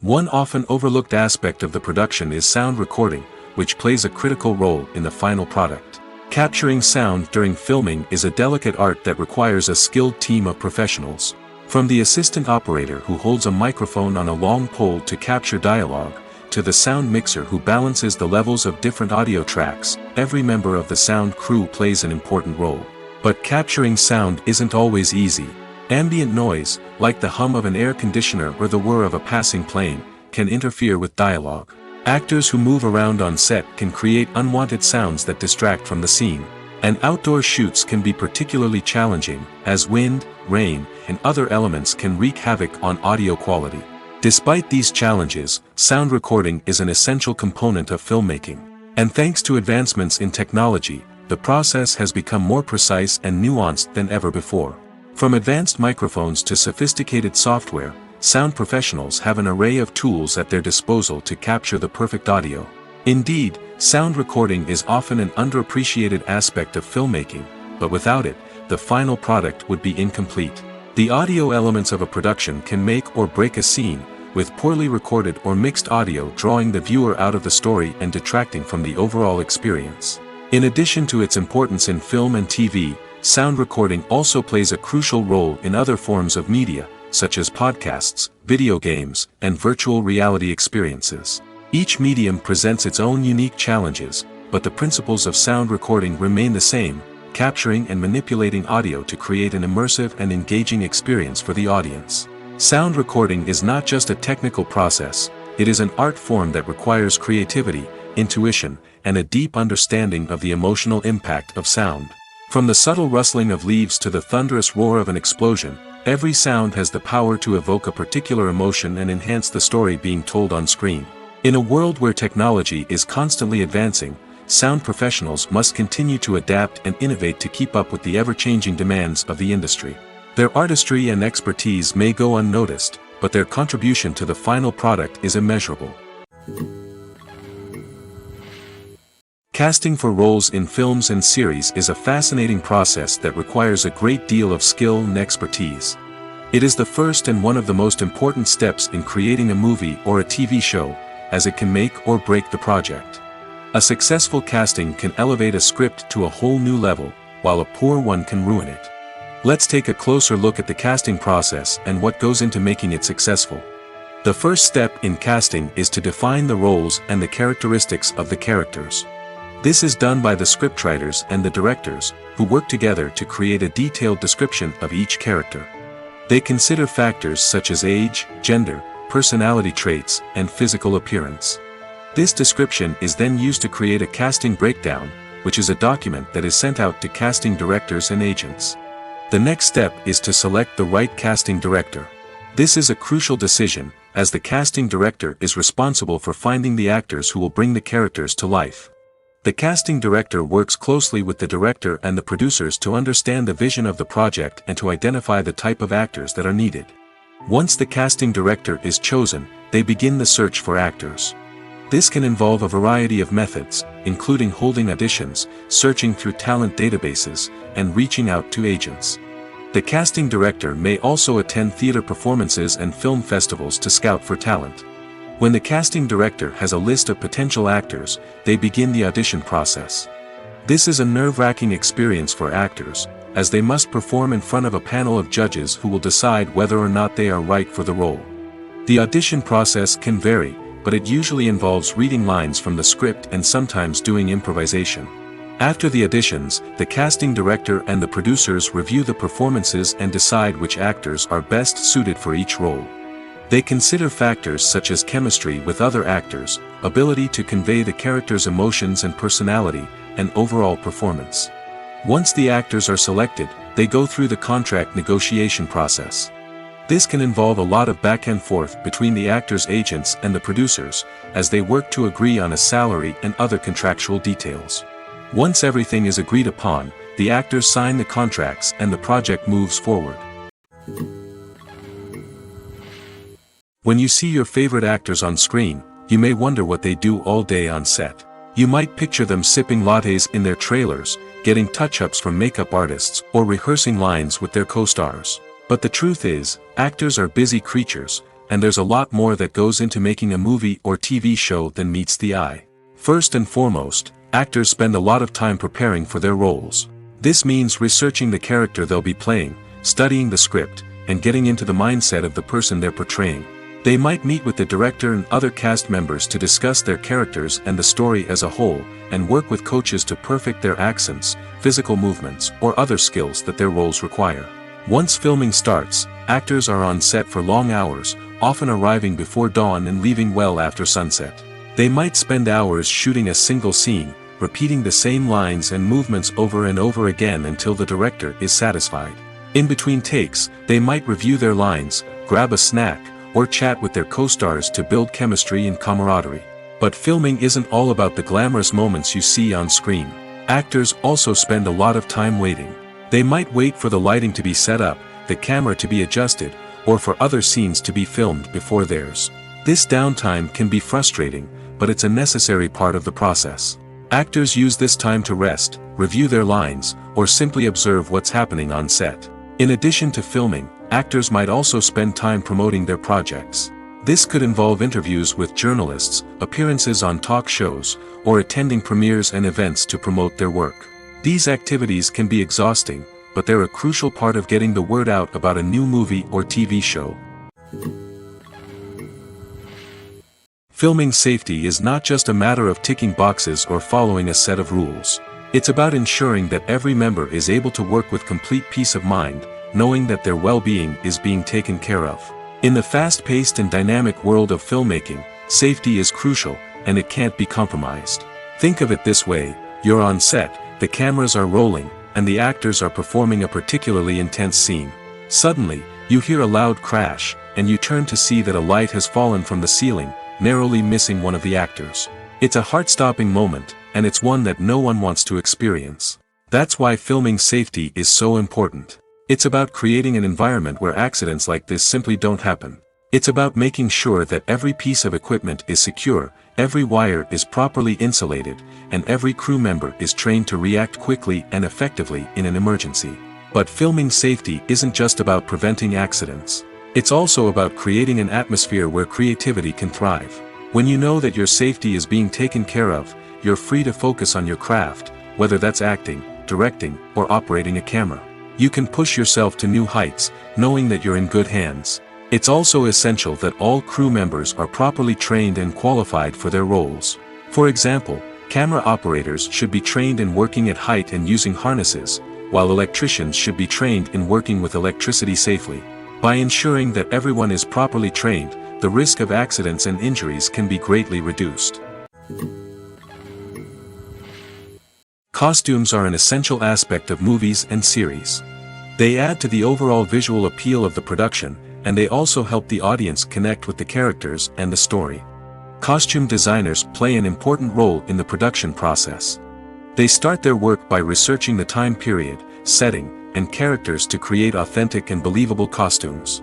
One often overlooked aspect of the production is sound recording, which plays a critical role in the final product. Capturing sound during filming is a delicate art that requires a skilled team of professionals. From the assistant operator who holds a microphone on a long pole to capture dialogue, to the sound mixer who balances the levels of different audio tracks, every member of the sound crew plays an important role. But capturing sound isn't always easy. Ambient noise, like the hum of an air conditioner or the whir of a passing plane, can interfere with dialogue. Actors who move around on set can create unwanted sounds that distract from the scene. And outdoor shoots can be particularly challenging, as wind, rain, and other elements can wreak havoc on audio quality. Despite these challenges, sound recording is an essential component of filmmaking. And thanks to advancements in technology, the process has become more precise and nuanced than ever before. From advanced microphones to sophisticated software, sound professionals have an array of tools at their disposal to capture the perfect audio. Indeed, sound recording is often an underappreciated aspect of filmmaking, but without it, the final product would be incomplete. The audio elements of a production can make or break a scene, with poorly recorded or mixed audio drawing the viewer out of the story and detracting from the overall experience. In addition to its importance in film and TV, sound recording also plays a crucial role in other forms of media, such as podcasts, video games, and virtual reality experiences. Each medium presents its own unique challenges, but the principles of sound recording remain the same, capturing and manipulating audio to create an immersive and engaging experience for the audience. Sound recording is not just a technical process, it is an art form that requires creativity, intuition, and a deep understanding of the emotional impact of sound. From the subtle rustling of leaves to the thunderous roar of an explosion, every sound has the power to evoke a particular emotion and enhance the story being told on screen. In a world where technology is constantly advancing, sound professionals must continue to adapt and innovate to keep up with the ever-changing demands of the industry. Their artistry and expertise may go unnoticed, but their contribution to the final product is immeasurable. Casting for roles in films and series is a fascinating process that requires a great deal of skill and expertise. It is the first and one of the most important steps in creating a movie or a TV show, as it can make or break the project. A successful casting can elevate a script to a whole new level, while a poor one can ruin it. Let's take a closer look at the casting process and what goes into making it successful. The first step in casting is to define the roles and the characteristics of the characters. This is done by the scriptwriters and the directors, who work together to create a detailed description of each character. They consider factors such as age, gender, personality traits, and physical appearance. This description is then used to create a casting breakdown, which is a document that is sent out to casting directors and agents. The next step is to select the right casting director. This is a crucial decision, as the casting director is responsible for finding the actors who will bring the characters to life. The casting director works closely with the director and the producers to understand the vision of the project and to identify the type of actors that are needed. Once the casting director is chosen, they begin the search for actors. This can involve a variety of methods, including holding auditions, searching through talent databases, and reaching out to agents. The casting director may also attend theater performances and film festivals to scout for talent. When the casting director has a list of potential actors, they begin the audition process. This is a nerve-wracking experience for actors, as they must perform in front of a panel of judges who will decide whether or not they are right for the role. The audition process can vary, but it usually involves reading lines from the script and sometimes doing improvisation. After the auditions, the casting director and the producers review the performances and decide which actors are best suited for each role. They consider factors such as chemistry with other actors, ability to convey the character's emotions and personality, and overall performance. Once the actors are selected, they go through the contract negotiation process. This can involve a lot of back and forth between the actors' agents and the producers, as they work to agree on a salary and other contractual details. Once everything is agreed upon, the actors sign the contracts and the project moves forward. When you see your favorite actors on screen, you may wonder what they do all day on set. You might picture them sipping lattes in their trailers, getting touch-ups from makeup artists, or rehearsing lines with their co-stars. But the truth is, actors are busy creatures, and there's a lot more that goes into making a movie or TV show than meets the eye. First and foremost, actors spend a lot of time preparing for their roles. This means researching the character they'll be playing, studying the script, and getting into the mindset of the person they're portraying. They might meet with the director and other cast members to discuss their characters and the story as a whole, and work with coaches to perfect their accents, physical movements, or other skills that their roles require. Once filming starts, actors are on set for long hours, often arriving before dawn and leaving well after sunset. They might spend hours shooting a single scene, repeating the same lines and movements over and over again until the director is satisfied. In between takes, they might review their lines, grab a snack, or chat with their co-stars to build chemistry and camaraderie. But filming isn't all about the glamorous moments you see on screen. Actors also spend a lot of time waiting. They might wait for the lighting to be set up, the camera to be adjusted, or for other scenes to be filmed before theirs. This downtime can be frustrating, but it's a necessary part of the process. Actors use this time to rest, review their lines, or simply observe what's happening on set. In addition to filming, actors might also spend time promoting their projects. This could involve interviews with journalists, appearances on talk shows, or attending premieres and events to promote their work. These activities can be exhausting, but they're a crucial part of getting the word out about a new movie or TV show. Filming safety is not just a matter of ticking boxes or following a set of rules. It's about ensuring that every member is able to work with complete peace of mind, knowing that their well-being is being taken care of. In the fast-paced and dynamic world of filmmaking, safety is crucial, and it can't be compromised. Think of it this way: you're on set, the cameras are rolling, and the actors are performing a particularly intense scene. Suddenly, you hear a loud crash, and you turn to see that a light has fallen from the ceiling, narrowly missing one of the actors. It's a heart-stopping moment, and it's one that no one wants to experience. That's why filming safety is so important. It's about creating an environment where accidents like this simply don't happen. It's about making sure that every piece of equipment is secure, every wire is properly insulated, and every crew member is trained to react quickly and effectively in an emergency. But filming safety isn't just about preventing accidents. It's also about creating an atmosphere where creativity can thrive. When you know that your safety is being taken care of, you're free to focus on your craft, whether that's acting, directing, or operating a camera. You can push yourself to new heights, knowing that you're in good hands. It's also essential that all crew members are properly trained and qualified for their roles. For example, camera operators should be trained in working at height and using harnesses, while electricians should be trained in working with electricity safely. By ensuring that everyone is properly trained, the risk of accidents and injuries can be greatly reduced. Costumes are an essential aspect of movies and series. They add to the overall visual appeal of the production, and they also help the audience connect with the characters and the story. Costume designers play an important role in the production process. They start their work by researching the time period, setting, and characters to create authentic and believable costumes.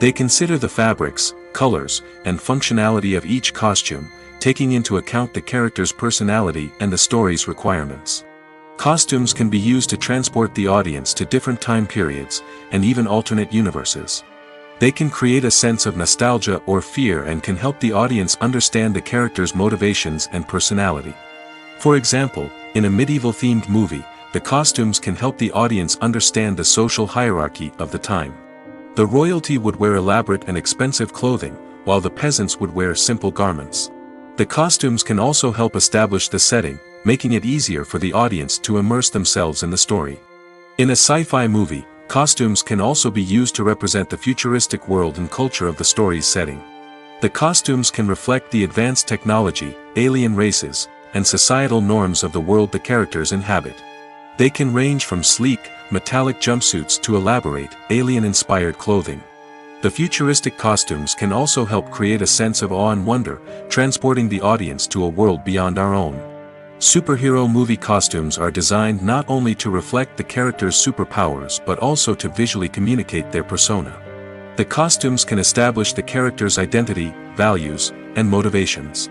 They consider the fabrics, colors, and functionality of each costume, taking into account the character's personality and the story's requirements. Costumes can be used to transport the audience to different time periods, and even alternate universes. They can create a sense of nostalgia or fear and can help the audience understand the character's motivations and personality. For example, in a medieval-themed movie, the costumes can help the audience understand the social hierarchy of the time. The royalty would wear elaborate and expensive clothing, while the peasants would wear simple garments. The costumes can also help establish the setting, making it easier for the audience to immerse themselves in the story. In a sci-fi movie, Costumes can also be used to represent the futuristic world and culture of the story's setting. The costumes can reflect the advanced technology, alien races, and societal norms of the world the characters inhabit. They can range from sleek, metallic jumpsuits to elaborate, alien-inspired clothing. The futuristic costumes can also help create a sense of awe and wonder, transporting the audience to a world beyond our own. Superhero movie costumes are designed not only to reflect the character's superpowers but also to visually communicate their persona. The costumes can establish the character's identity, values, and motivations.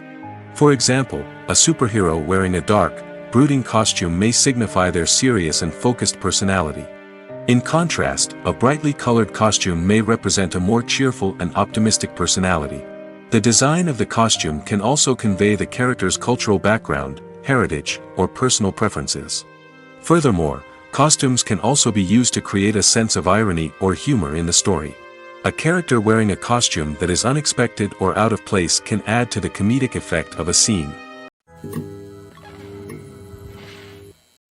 For example, a superhero wearing a dark, brooding costume may signify their serious and focused personality. In contrast, a brightly colored costume may represent a more cheerful and optimistic personality. The design of the costume can also convey the character's cultural background, heritage, or personal preferences. Furthermore, costumes can also be used to create a sense of irony or humor in the story. A character wearing a costume that is unexpected or out of place can add to the comedic effect of a scene.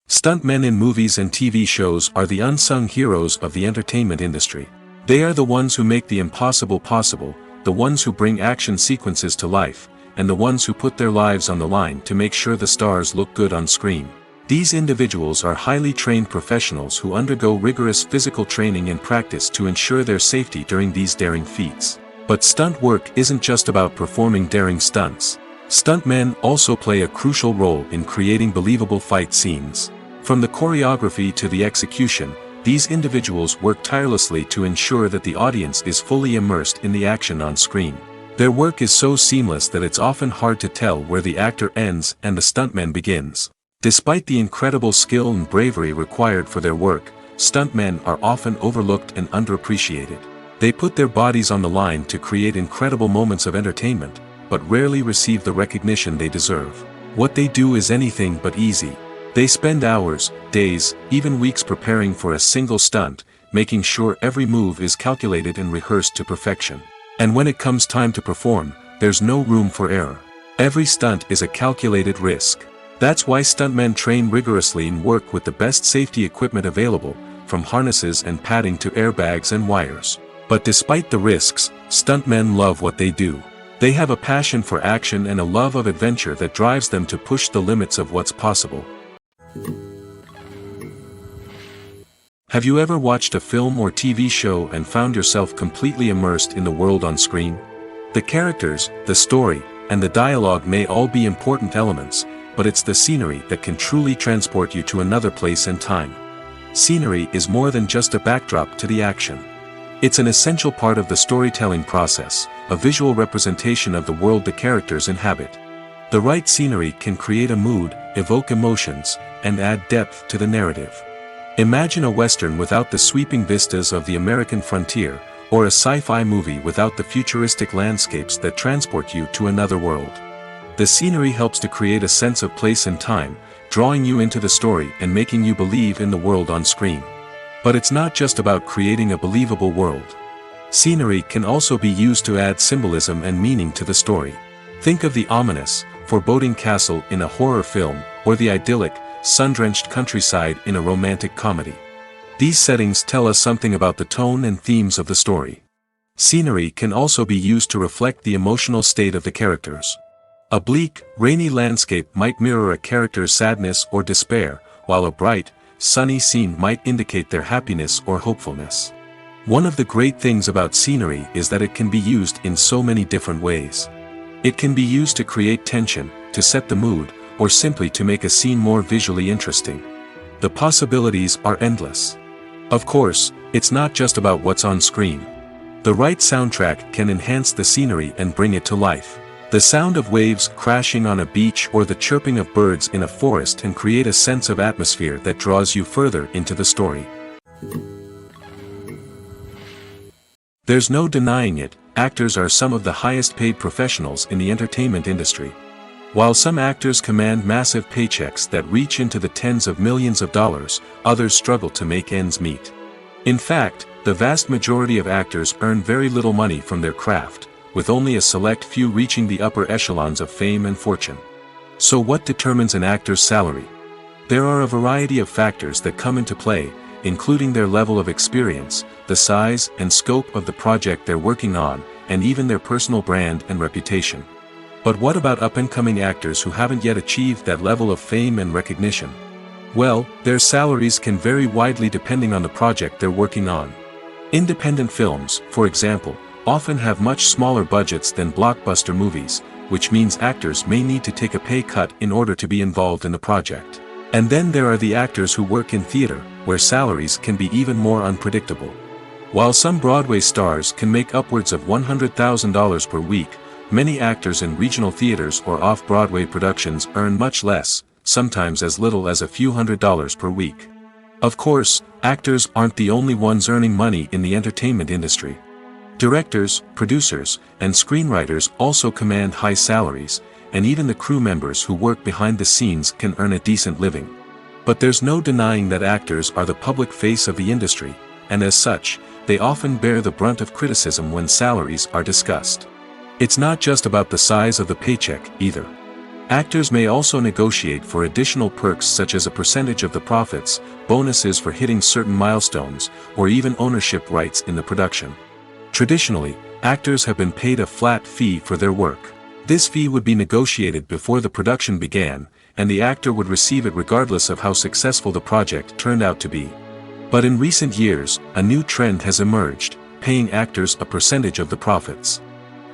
Stuntmen in movies and TV shows are the unsung heroes of the entertainment industry. They are the ones who make the impossible possible, the ones who bring action sequences to life, and the ones who put their lives on the line to make sure the stars look good on screen. These individuals are highly trained professionals who undergo rigorous physical training and practice to ensure their safety during these daring feats. But stunt work isn't just about performing daring stunts. Stuntmen also play a crucial role in creating believable fight scenes. From the choreography to the execution, these individuals work tirelessly to ensure that the audience is fully immersed in the action on screen. Their work is so seamless that it's often hard to tell where the actor ends and the stuntman begins. Despite the incredible skill and bravery required for their work, stuntmen are often overlooked and underappreciated. They put their bodies on the line to create incredible moments of entertainment, but rarely receive the recognition they deserve. What they do is anything but easy. They spend hours, days, even weeks preparing for a single stunt, making sure every move is calculated and rehearsed to perfection. And when it comes time to perform, there's no room for error. Every stunt is a calculated risk. That's why stuntmen train rigorously and work with the best safety equipment available, from harnesses and padding to airbags and wires. But despite the risks, stuntmen love what they do. They have a passion for action and a love of adventure that drives them to push the limits of what's possible. Have you ever watched a film or TV show and found yourself completely immersed in the world on screen? The characters, the story, and the dialogue may all be important elements, but it's the scenery that can truly transport you to another place and time. Scenery is more than just a backdrop to the action. It's an essential part of the storytelling process, a visual representation of the world the characters inhabit. The right scenery can create a mood, evoke emotions, and add depth to the narrative. Imagine a western without the sweeping vistas of the American frontier, or a sci-fi movie without the futuristic landscapes that transport you to another world. The scenery helps to create a sense of place and time, drawing you into the story and making you believe in the world on screen. But it's not just about creating a believable world. Scenery can also be used to add symbolism and meaning to the story. Think of the ominous, foreboding castle in a horror film, or the idyllic, sun-drenched countryside in a romantic comedy. These settings tell us something about the tone and themes of the story. Scenery can also be used to reflect the emotional state of the characters. A bleak, rainy landscape might mirror a character's sadness or despair, while a bright, sunny scene might indicate their happiness or hopefulness. One of the great things about scenery is that it can be used in so many different ways. It can be used to create tension, to set the mood, or simply to make a scene more visually interesting. The possibilities are endless. Of course, it's not just about what's on screen. The right soundtrack can enhance the scenery and bring it to life. The sound of waves crashing on a beach or the chirping of birds in a forest can create a sense of atmosphere that draws you further into the story. There's no denying it, actors are some of the highest paid professionals in the entertainment industry. While some actors command massive paychecks that reach into the tens of millions of dollars, others struggle to make ends meet. In fact, the vast majority of actors earn very little money from their craft, with only a select few reaching the upper echelons of fame and fortune. So what determines an actor's salary? There are a variety of factors that come into play, including their level of experience, the size and scope of the project they're working on, and even their personal brand and reputation. But what about up-and-coming actors who haven't yet achieved that level of fame and recognition? Well, their salaries can vary widely depending on the project they're working on. Independent films, for example, often have much smaller budgets than blockbuster movies, which means actors may need to take a pay cut in order to be involved in the project. And then there are the actors who work in theater, where salaries can be even more unpredictable. While some Broadway stars can make upwards of $100,000 per week, many actors in regional theaters or off-Broadway productions earn much less, sometimes as little as a few $100s per week. Of course, actors aren't the only ones earning money in the entertainment industry. Directors, producers, and screenwriters also command high salaries, and even the crew members who work behind the scenes can earn a decent living. But there's no denying that actors are the public face of the industry, and as such, they often bear the brunt of criticism when salaries are discussed. It's not just about the size of the paycheck, either. Actors may also negotiate for additional perks such as a percentage of the profits, bonuses for hitting certain milestones, or even ownership rights in the production. Traditionally, actors have been paid a flat fee for their work. This fee would be negotiated before the production began, and the actor would receive it regardless of how successful the project turned out to be. But in recent years, a new trend has emerged, paying actors a percentage of the profits.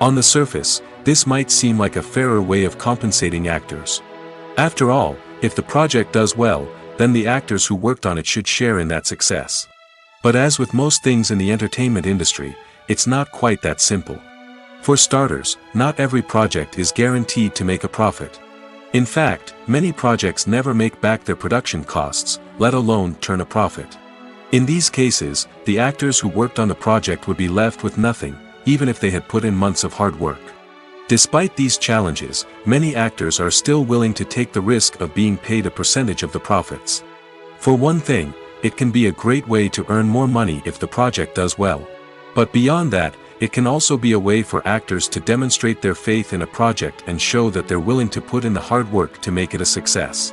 On the surface, this might seem like a fairer way of compensating actors. After all, if the project does well, then the actors who worked on it should share in that success. But as with most things in the entertainment industry, it's not quite that simple. For starters, not every project is guaranteed to make a profit. In fact, many projects never make back their production costs, let alone turn a profit. In these cases, the actors who worked on the project would be left with nothing, even if they had put in months of hard work. Despite these challenges, many actors are still willing to take the risk of being paid a percentage of the profits. For one thing, it can be a great way to earn more money if the project does well. But beyond that, it can also be a way for actors to demonstrate their faith in a project and show that they're willing to put in the hard work to make it a success.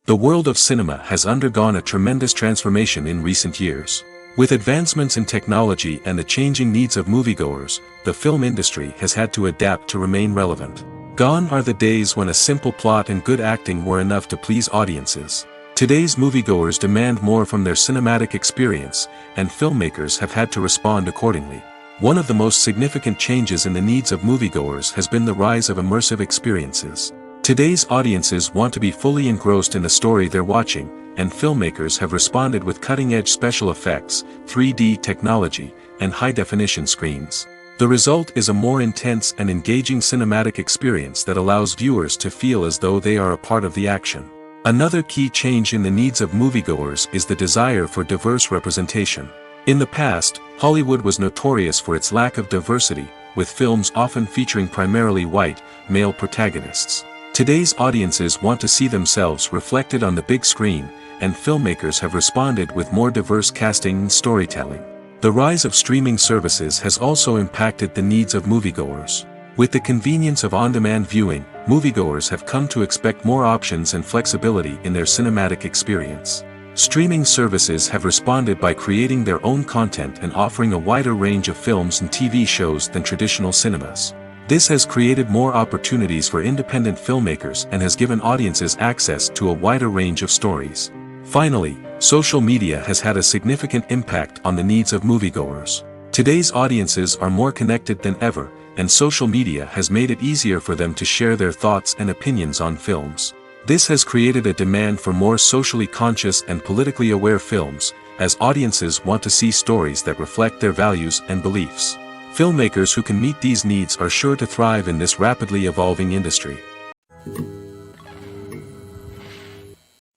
The world of cinema has undergone a tremendous transformation in recent years. With advancements in technology and the changing needs of moviegoers, the film industry has had to adapt to remain relevant. Gone are the days when a simple plot and good acting were enough to please audiences. Today's moviegoers demand more from their cinematic experience, and filmmakers have had to respond accordingly. One of the most significant changes in the needs of moviegoers has been the rise of immersive experiences. Today's audiences want to be fully engrossed in the story they're watching, and filmmakers have responded with cutting-edge special effects, 3D technology, and high-definition screens. The result is a more intense and engaging cinematic experience that allows viewers to feel as though they are a part of the action. Another key change in the needs of moviegoers is the desire for diverse representation. In the past, Hollywood was notorious for its lack of diversity, with films often featuring primarily white, male protagonists. Today's audiences want to see themselves reflected on the big screen, and filmmakers have responded with more diverse casting and storytelling. The rise of streaming services has also impacted the needs of moviegoers. With the convenience of on-demand viewing, moviegoers have come to expect more options and flexibility in their cinematic experience. Streaming services have responded by creating their own content and offering a wider range of films and TV shows than traditional cinemas. This has created more opportunities for independent filmmakers and has given audiences access to a wider range of stories. Finally, social media has had a significant impact on the needs of moviegoers. Today's audiences are more connected than ever, and social media has made it easier for them to share their thoughts and opinions on films. This has created a demand for more socially conscious and politically aware films, as audiences want to see stories that reflect their values and beliefs. Filmmakers who can meet these needs are sure to thrive in this rapidly evolving industry.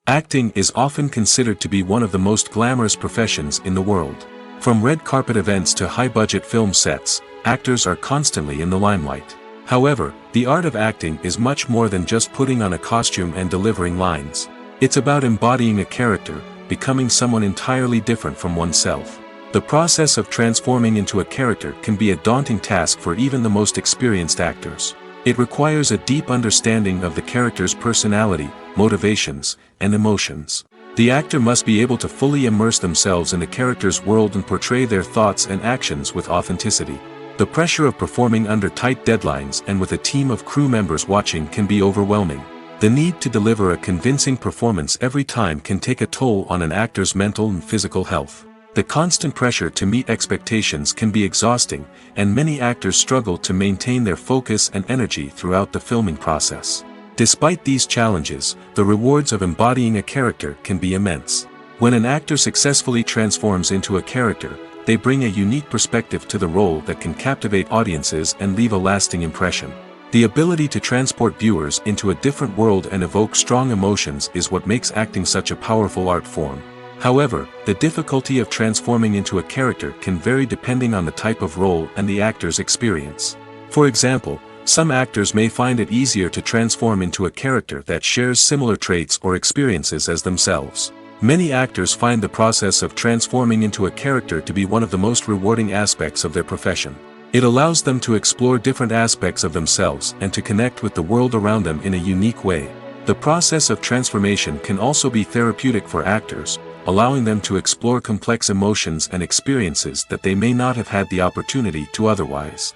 Acting is often considered to be one of the most glamorous professions in the world. From red carpet events to high-budget film sets, actors are constantly in the limelight. However, the art of acting is much more than just putting on a costume and delivering lines. It's about embodying a character, becoming someone entirely different from oneself. The process of transforming into a character can be a daunting task for even the most experienced actors. It requires a deep understanding of the character's personality, motivations, and emotions. The actor must be able to fully immerse themselves in the character's world and portray their thoughts and actions with authenticity. The pressure of performing under tight deadlines and with a team of crew members watching can be overwhelming. The need to deliver a convincing performance every time can take a toll on an actor's mental and physical health. The constant pressure to meet expectations can be exhausting, and many actors struggle to maintain their focus and energy throughout the filming process. Despite these challenges, the rewards of embodying a character can be immense. When an actor successfully transforms into a character, they bring a unique perspective to the role that can captivate audiences and leave a lasting impression. The ability to transport viewers into a different world and evoke strong emotions is what makes acting such a powerful art form. However, the difficulty of transforming into a character can vary depending on the type of role and the actor's experience. For example, some actors may find it easier to transform into a character that shares similar traits or experiences as themselves. Many actors find the process of transforming into a character to be one of the most rewarding aspects of their profession. It allows them to explore different aspects of themselves and to connect with the world around them in a unique way. The process of transformation can also be therapeutic for actors, allowing them to explore complex emotions and experiences that they may not have had the opportunity to otherwise.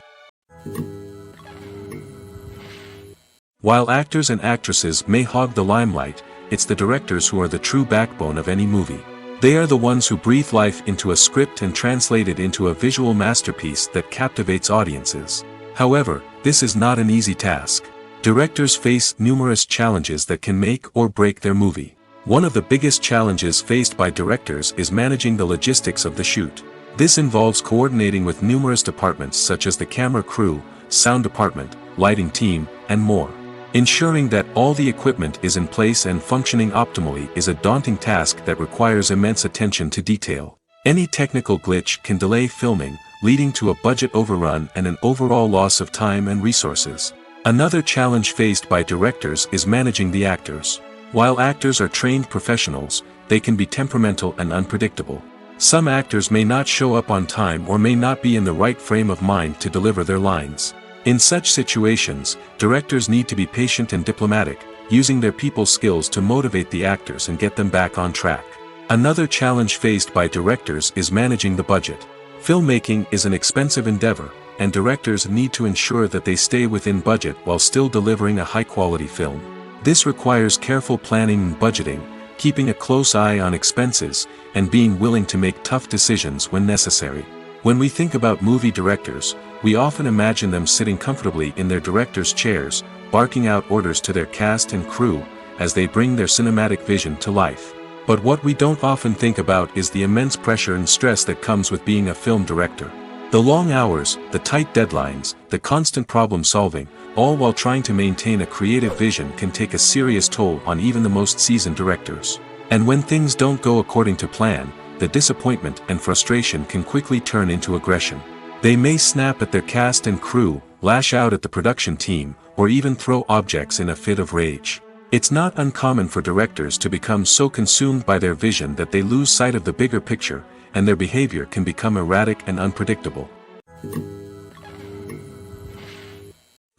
While actors and actresses may hog the limelight, it's the directors who are the true backbone of any movie. They are the ones who breathe life into a script and translate it into a visual masterpiece that captivates audiences. However, this is not an easy task. Directors face numerous challenges that can make or break their movie. One of the biggest challenges faced by directors is managing the logistics of the shoot. This involves coordinating with numerous departments such as the camera crew, sound department, lighting team, and more. Ensuring that all the equipment is in place and functioning optimally is a daunting task that requires immense attention to detail. Any technical glitch can delay filming, leading to a budget overrun and an overall loss of time and resources. Another challenge faced by directors is managing the actors. While actors are trained professionals, they can be temperamental and unpredictable. Some actors may not show up on time or may not be in the right frame of mind to deliver their lines. In such situations, directors need to be patient and diplomatic, using their people skills to motivate the actors and get them back on track. Another challenge faced by directors is managing the budget. Filmmaking is an expensive endeavor, and directors need to ensure that they stay within budget while still delivering a high-quality film. This requires careful planning and budgeting, keeping a close eye on expenses, and being willing to make tough decisions when necessary. When we think about movie directors, we often imagine them sitting comfortably in their director's chairs, barking out orders to their cast and crew, as they bring their cinematic vision to life. But what we don't often think about is the immense pressure and stress that comes with being a film director. The long hours, the tight deadlines, the constant problem solving, all while trying to maintain a creative vision can take a serious toll on even the most seasoned directors. And when things don't go according to plan, the disappointment and frustration can quickly turn into aggression. They may snap at their cast and crew, lash out at the production team, or even throw objects in a fit of rage. It's not uncommon for directors to become so consumed by their vision that they lose sight of the bigger picture, and their behavior can become erratic and unpredictable.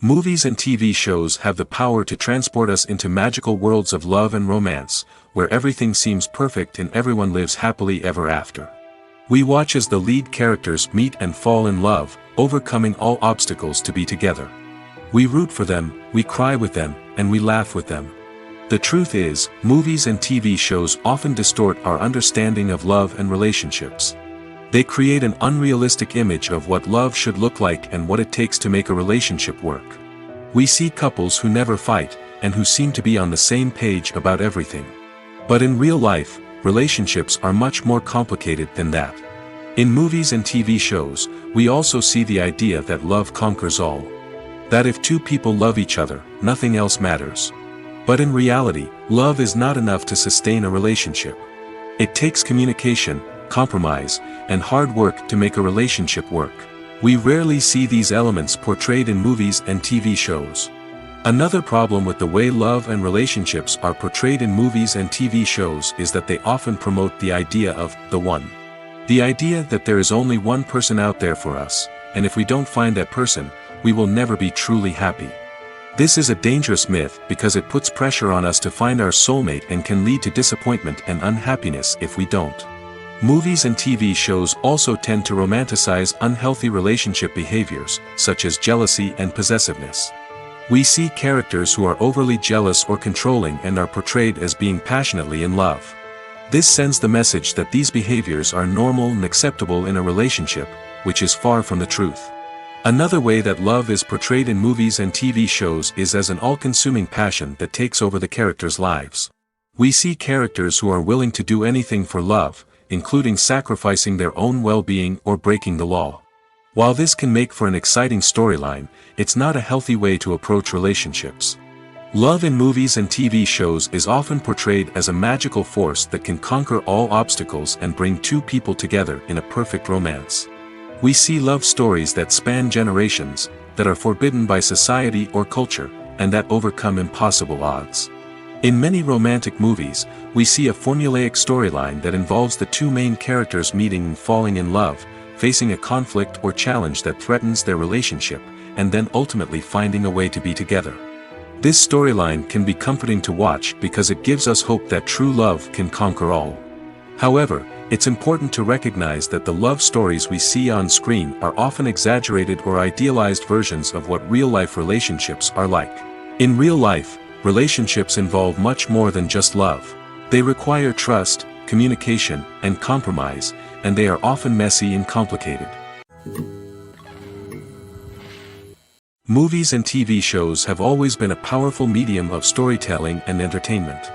Movies and TV shows have the power to transport us into magical worlds of love and romance, where everything seems perfect and everyone lives happily ever after. We watch as the lead characters meet and fall in love, overcoming all obstacles to be together. We root for them, we cry with them, and we laugh with them. The truth is, movies and TV shows often distort our understanding of love and relationships. They create an unrealistic image of what love should look like and what it takes to make a relationship work. We see couples who never fight, and who seem to be on the same page about everything. But in real life, relationships are much more complicated than that. In movies and TV shows, we also see the idea that love conquers all. That if two people love each other, nothing else matters. But in reality, love is not enough to sustain a relationship. It takes communication, compromise, and hard work to make a relationship work. We rarely see these elements portrayed in movies and TV shows. Another problem with the way love and relationships are portrayed in movies and TV shows is that they often promote the idea of the one. The idea that there is only one person out there for us, and if we don't find that person, we will never be truly happy. This is a dangerous myth because it puts pressure on us to find our soulmate and can lead to disappointment and unhappiness if we don't. Movies and TV shows also tend to romanticize unhealthy relationship behaviors, such as jealousy and possessiveness. We see characters who are overly jealous or controlling and are portrayed as being passionately in love. This sends the message that these behaviors are normal and acceptable in a relationship, which is far from the truth. Another way that love is portrayed in movies and TV shows is as an all-consuming passion that takes over the characters' lives. We see characters who are willing to do anything for love, including sacrificing their own well-being or breaking the law. While this can make for an exciting storyline, it's not a healthy way to approach relationships. Love in movies and TV shows is often portrayed as a magical force that can conquer all obstacles and bring two people together in a perfect romance. We see love stories that span generations, that are forbidden by society or culture, and that overcome impossible odds. In many romantic movies, we see a formulaic storyline that involves the two main characters meeting and falling in love, facing a conflict or challenge that threatens their relationship, and then ultimately finding a way to be together. This storyline can be comforting to watch because it gives us hope that true love can conquer all. However, it's important to recognize that the love stories we see on screen are often exaggerated or idealized versions of what real-life relationships are like. In real life, relationships involve much more than just love. They require trust, communication, and compromise, and they are often messy and complicated. Movies and TV shows have always been a powerful medium of storytelling and entertainment.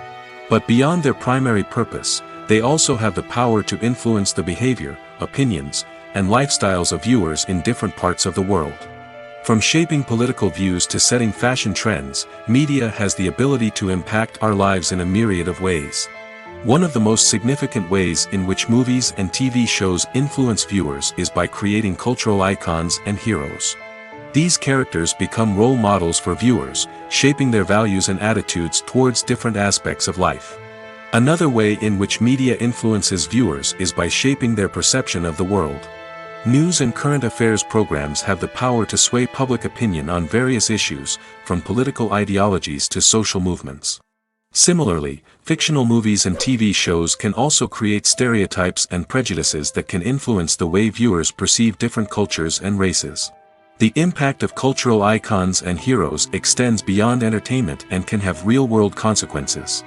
But beyond their primary purpose, they also have the power to influence the behavior, opinions, and lifestyles of viewers in different parts of the world. From shaping political views to setting fashion trends, media has the ability to impact our lives in a myriad of ways. One of the most significant ways in which movies and TV shows influence viewers is by creating cultural icons and heroes. These characters become role models for viewers, shaping their values and attitudes towards different aspects of life. Another way in which media influences viewers is by shaping their perception of the world. News and current affairs programs have the power to sway public opinion on various issues, from political ideologies to social movements. Similarly, fictional movies and TV shows can also create stereotypes and prejudices that can influence the way viewers perceive different cultures and races. The impact of cultural icons and heroes extends beyond entertainment and can have real-world consequences.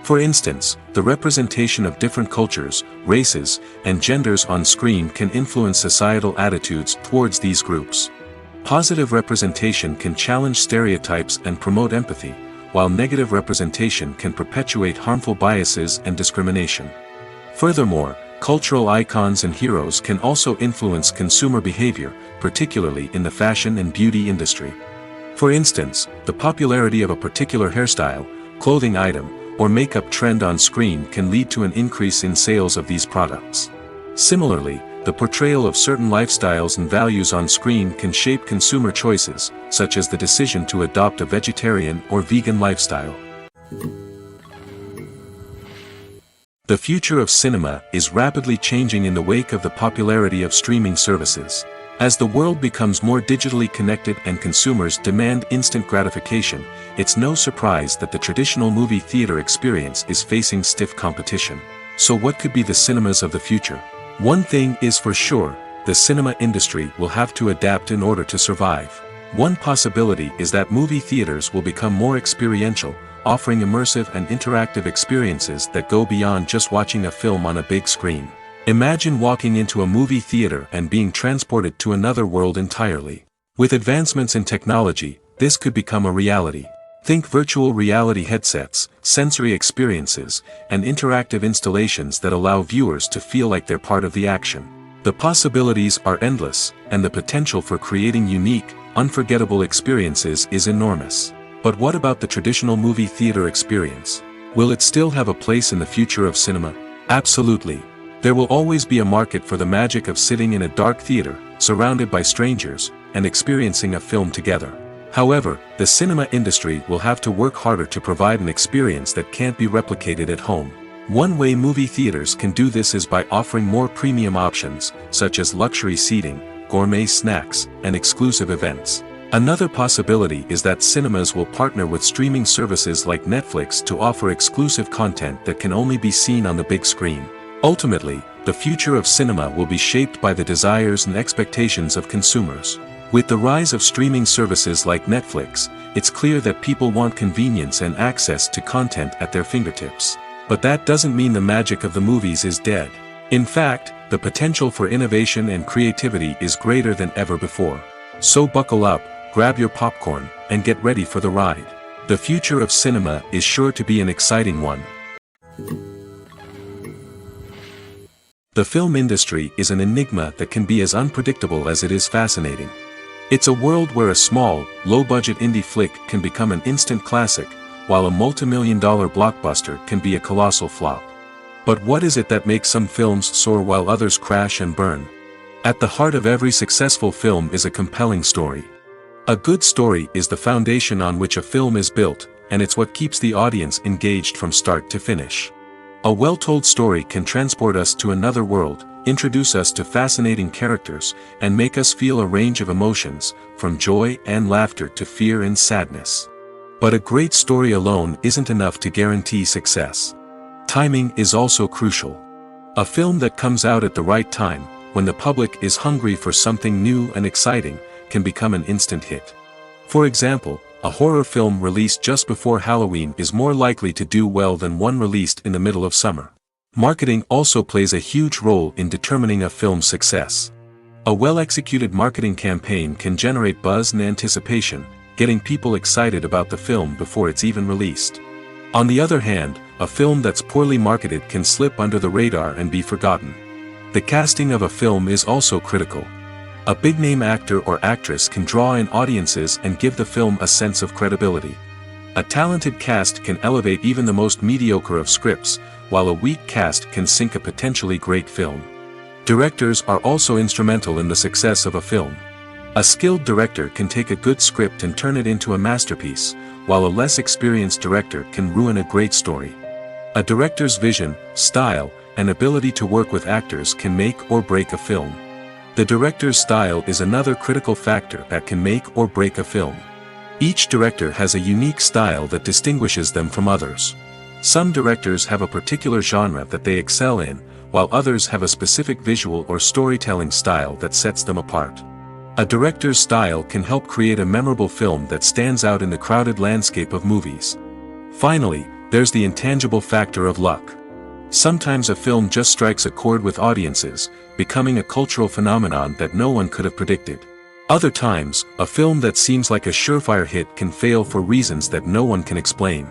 For instance, the representation of different cultures, races, and genders on screen can influence societal attitudes towards these groups. Positive representation can challenge stereotypes and promote empathy, while negative representation can perpetuate harmful biases and discrimination. Furthermore, cultural icons and heroes can also influence consumer behavior, particularly in the fashion and beauty industry. For instance, the popularity of a particular hairstyle, clothing item, or makeup trend on screen can lead to an increase in sales of these products. Similarly, the portrayal of certain lifestyles and values on screen can shape consumer choices, such as the decision to adopt a vegetarian or vegan lifestyle. The future of cinema is rapidly changing in the wake of the popularity of streaming services. As the world becomes more digitally connected and consumers demand instant gratification, it's no surprise that the traditional movie theater experience is facing stiff competition. So what could be the cinemas of the future? One thing is for sure, the cinema industry will have to adapt in order to survive. One possibility is that movie theaters will become more experiential, offering immersive and interactive experiences that go beyond just watching a film on a big screen. Imagine walking into a movie theater and being transported to another world entirely. With advancements in technology, this could become a reality. Think virtual reality headsets, sensory experiences, and interactive installations that allow viewers to feel like they're part of the action. The possibilities are endless, and the potential for creating unique, unforgettable experiences is enormous. But what about the traditional movie theater experience? Will it still have a place in the future of cinema? Absolutely. There will always be a market for the magic of sitting in a dark theater, surrounded by strangers, and experiencing a film together. However, the cinema industry will have to work harder to provide an experience that can't be replicated at home. One way movie theaters can do this is by offering more premium options, such as luxury seating, gourmet snacks, and exclusive events. Another possibility is that cinemas will partner with streaming services like Netflix to offer exclusive content that can only be seen on the big screen. Ultimately, the future of cinema will be shaped by the desires and expectations of consumers. With the rise of streaming services like Netflix, it's clear that people want convenience and access to content at their fingertips. But that doesn't mean the magic of the movies is dead. In fact, the potential for innovation and creativity is greater than ever before. So buckle up, grab your popcorn, and get ready for the ride. The future of cinema is sure to be an exciting one. The film industry is an enigma that can be as unpredictable as it is fascinating. It's a world where a small, low-budget indie flick can become an instant classic, while a multi-million-dollar blockbuster can be a colossal flop. But what is it that makes some films soar while others crash and burn? At the heart of every successful film is a compelling story. A good story is the foundation on which a film is built, and it's what keeps the audience engaged from start to finish. A well-told story can transport us to another world, introduce us to fascinating characters, and make us feel a range of emotions, from joy and laughter to fear and sadness. But a great story alone isn't enough to guarantee success. Timing is also crucial. A film that comes out at the right time, when the public is hungry for something new and exciting, can become an instant hit. For example, a horror film released just before Halloween is more likely to do well than one released in the middle of summer. Marketing also plays a huge role in determining a film's success. A well-executed marketing campaign can generate buzz and anticipation, getting people excited about the film before it's even released. On the other hand, a film that's poorly marketed can slip under the radar and be forgotten. The casting of a film is also critical. A big-name actor or actress can draw in audiences and give the film a sense of credibility. A talented cast can elevate even the most mediocre of scripts, while a weak cast can sink a potentially great film. Directors are also instrumental in the success of a film. A skilled director can take a good script and turn it into a masterpiece, while a less experienced director can ruin a great story. A director's vision, style, and ability to work with actors can make or break a film. The director's style is another critical factor that can make or break a film. Each director has a unique style that distinguishes them from others. Some directors have a particular genre that they excel in, while others have a specific visual or storytelling style that sets them apart. A director's style can help create a memorable film that stands out in the crowded landscape of movies. Finally, there's the intangible factor of luck. Sometimes a film just strikes a chord with audiences, becoming a cultural phenomenon that no one could have predicted. Other times, a film that seems like a surefire hit can fail for reasons that no one can explain.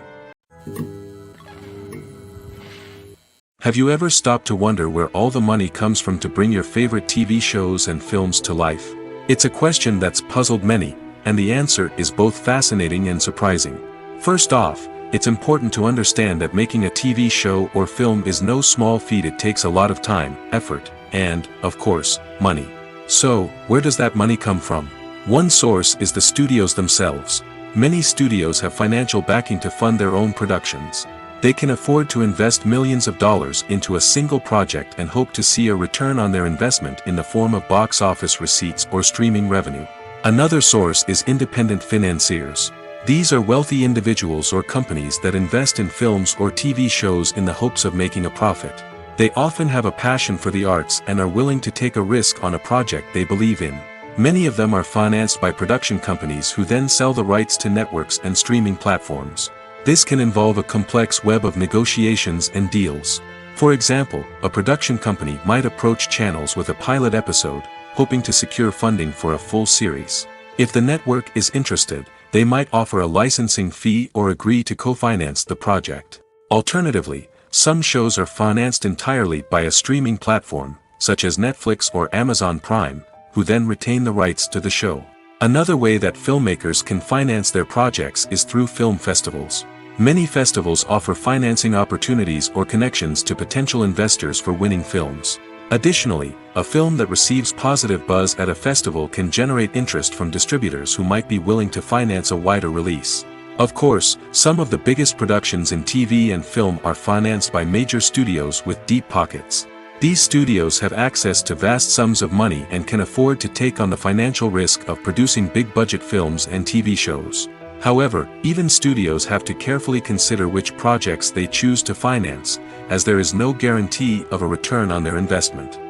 Have you ever stopped to wonder where all the money comes from to bring your favorite TV shows and films to life? It's a question that's puzzled many, and the answer is both fascinating and surprising. First off, it's important to understand that making a TV show or film is no small feat. It takes a lot of time, effort, and, of course, money. So, where does that money come from? One source is the studios themselves. Many studios have financial backing to fund their own productions. They can afford to invest millions of dollars into a single project and hope to see a return on their investment in the form of box office receipts or streaming revenue. Another source is independent financiers. These are wealthy individuals or companies that invest in films or TV shows in the hopes of making a profit. They often have a passion for the arts and are willing to take a risk on a project they believe in. Many of them are financed by production companies who then sell the rights to networks and streaming platforms. This can involve a complex web of negotiations and deals. For example, a production company might approach channels with a pilot episode, hoping to secure funding for a full series. If the network is interested, they might offer a licensing fee or agree to co-finance the project. Alternatively, some shows are financed entirely by a streaming platform, such as Netflix or Amazon Prime, who then retain the rights to the show. Another way that filmmakers can finance their projects is through film festivals. Many festivals offer financing opportunities or connections to potential investors for winning films. Additionally, a film that receives positive buzz at a festival can generate interest from distributors who might be willing to finance a wider release. Of course, some of the biggest productions in TV and film are financed by major studios with deep pockets. These studios have access to vast sums of money and can afford to take on the financial risk of producing big-budget films and TV shows. However, even studios have to carefully consider which projects they choose to finance, as there is no guarantee of a return on their investment.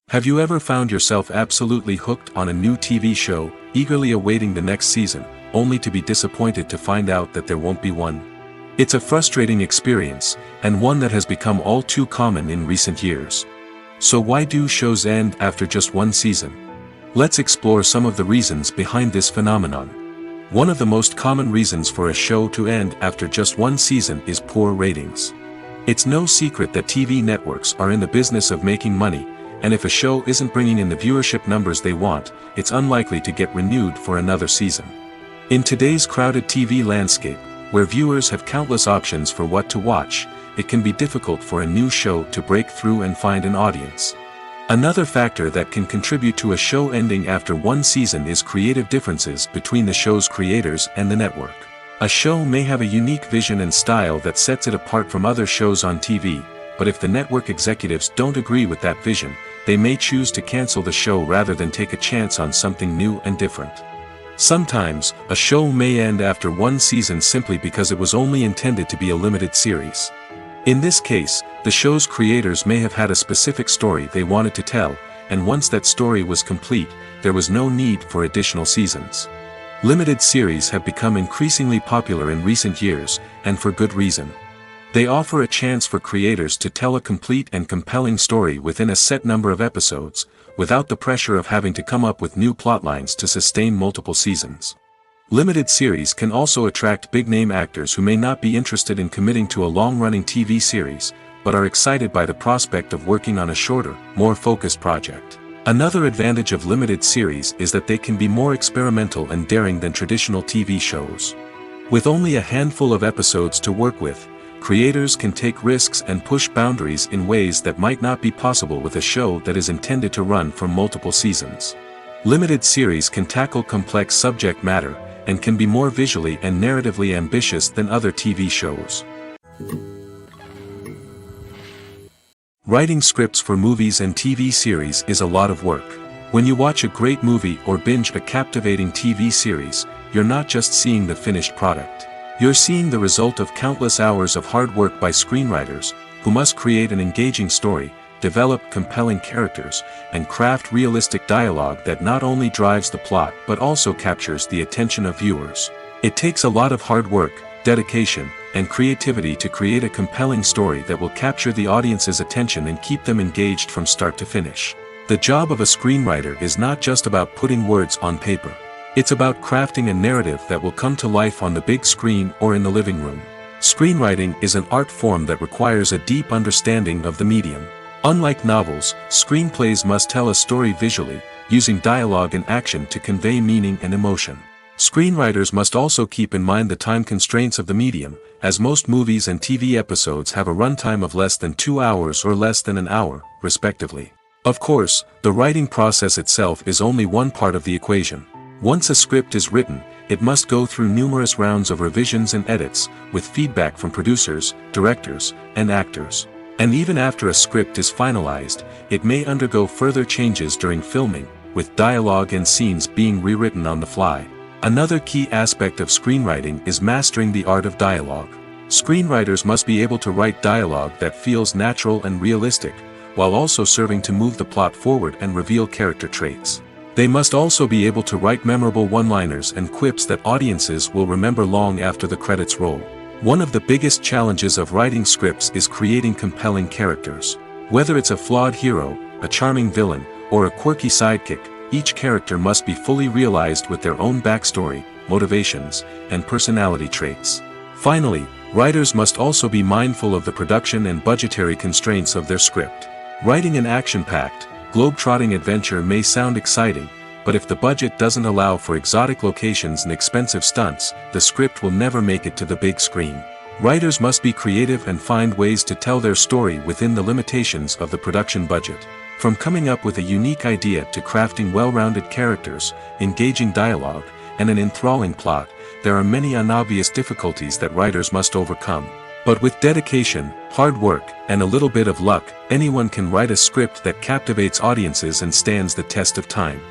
Have you ever found yourself absolutely hooked on a new TV show, eagerly awaiting the next season, only to be disappointed to find out that there won't be one? It's a frustrating experience, and one that has become all too common in recent years. So why do shows end after just one season? Let's explore some of the reasons behind this phenomenon. One of the most common reasons for a show to end after just one season is poor ratings. It's no secret that TV networks are in the business of making money, and if a show isn't bringing in the viewership numbers they want, it's unlikely to get renewed for another season. In today's crowded TV landscape, where viewers have countless options for what to watch, it can be difficult for a new show to break through and find an audience. Another factor that can contribute to a show ending after one season is creative differences between the show's creators and the network. A show may have a unique vision and style that sets it apart from other shows on TV, but if the network executives don't agree with that vision, they may choose to cancel the show rather than take a chance on something new and different. Sometimes, a show may end after one season simply because it was only intended to be a limited series. In this case, the show's creators may have had a specific story they wanted to tell, and once that story was complete, there was no need for additional seasons. Limited series have become increasingly popular in recent years, and for good reason. They offer a chance for creators to tell a complete and compelling story within a set number of episodes, without the pressure of having to come up with new plotlines to sustain multiple seasons. Limited series can also attract big-name actors who may not be interested in committing to a long-running TV series, but are excited by the prospect of working on a shorter, more focused project. Another advantage of limited series is that they can be more experimental and daring than traditional TV shows. With only a handful of episodes to work with, creators can take risks and push boundaries in ways that might not be possible with a show that is intended to run for multiple seasons. Limited series can tackle complex subject matter, and can be more visually and narratively ambitious than other TV shows. Writing scripts for movies and TV series is a lot of work. When you watch a great movie or binge a captivating TV series, you're not just seeing the finished product. You're seeing the result of countless hours of hard work by screenwriters, who must create an engaging story, develop compelling characters, and craft realistic dialogue that not only drives the plot but also captures the attention of viewers. It takes a lot of hard work, dedication, and creativity to create a compelling story that will capture the audience's attention and keep them engaged from start to finish. The job of a screenwriter is not just about putting words on paper. It's about crafting a narrative that will come to life on the big screen or in the living room. Screenwriting is an art form that requires a deep understanding of the medium. Unlike novels, screenplays must tell a story visually, using dialogue and action to convey meaning and emotion. Screenwriters must also keep in mind the time constraints of the medium, as most movies and TV episodes have a runtime of less than 2 hours or less than an hour, respectively. Of course, the writing process itself is only one part of the equation. Once a script is written, it must go through numerous rounds of revisions and edits, with feedback from producers, directors, and actors. And even after a script is finalized, it may undergo further changes during filming, with dialogue and scenes being rewritten on the fly. Another key aspect of screenwriting is mastering the art of dialogue. Screenwriters must be able to write dialogue that feels natural and realistic, while also serving to move the plot forward and reveal character traits. They must also be able to write memorable one-liners and quips that audiences will remember long after the credits roll. One of the biggest challenges of writing scripts is creating compelling characters. Whether it's a flawed hero, a charming villain, or a quirky sidekick, each character must be fully realized with their own backstory, motivations, and personality traits. Finally, writers must also be mindful of the production and budgetary constraints of their script. Writing an action-packed, globe-trotting adventure may sound exciting, but if the budget doesn't allow for exotic locations and expensive stunts, the script will never make it to the big screen. Writers must be creative and find ways to tell their story within the limitations of the production budget. From coming up with a unique idea to crafting well-rounded characters, engaging dialogue, and an enthralling plot, there are many unobvious difficulties that writers must overcome. But with dedication, hard work, and a little bit of luck, anyone can write a script that captivates audiences and stands the test of time.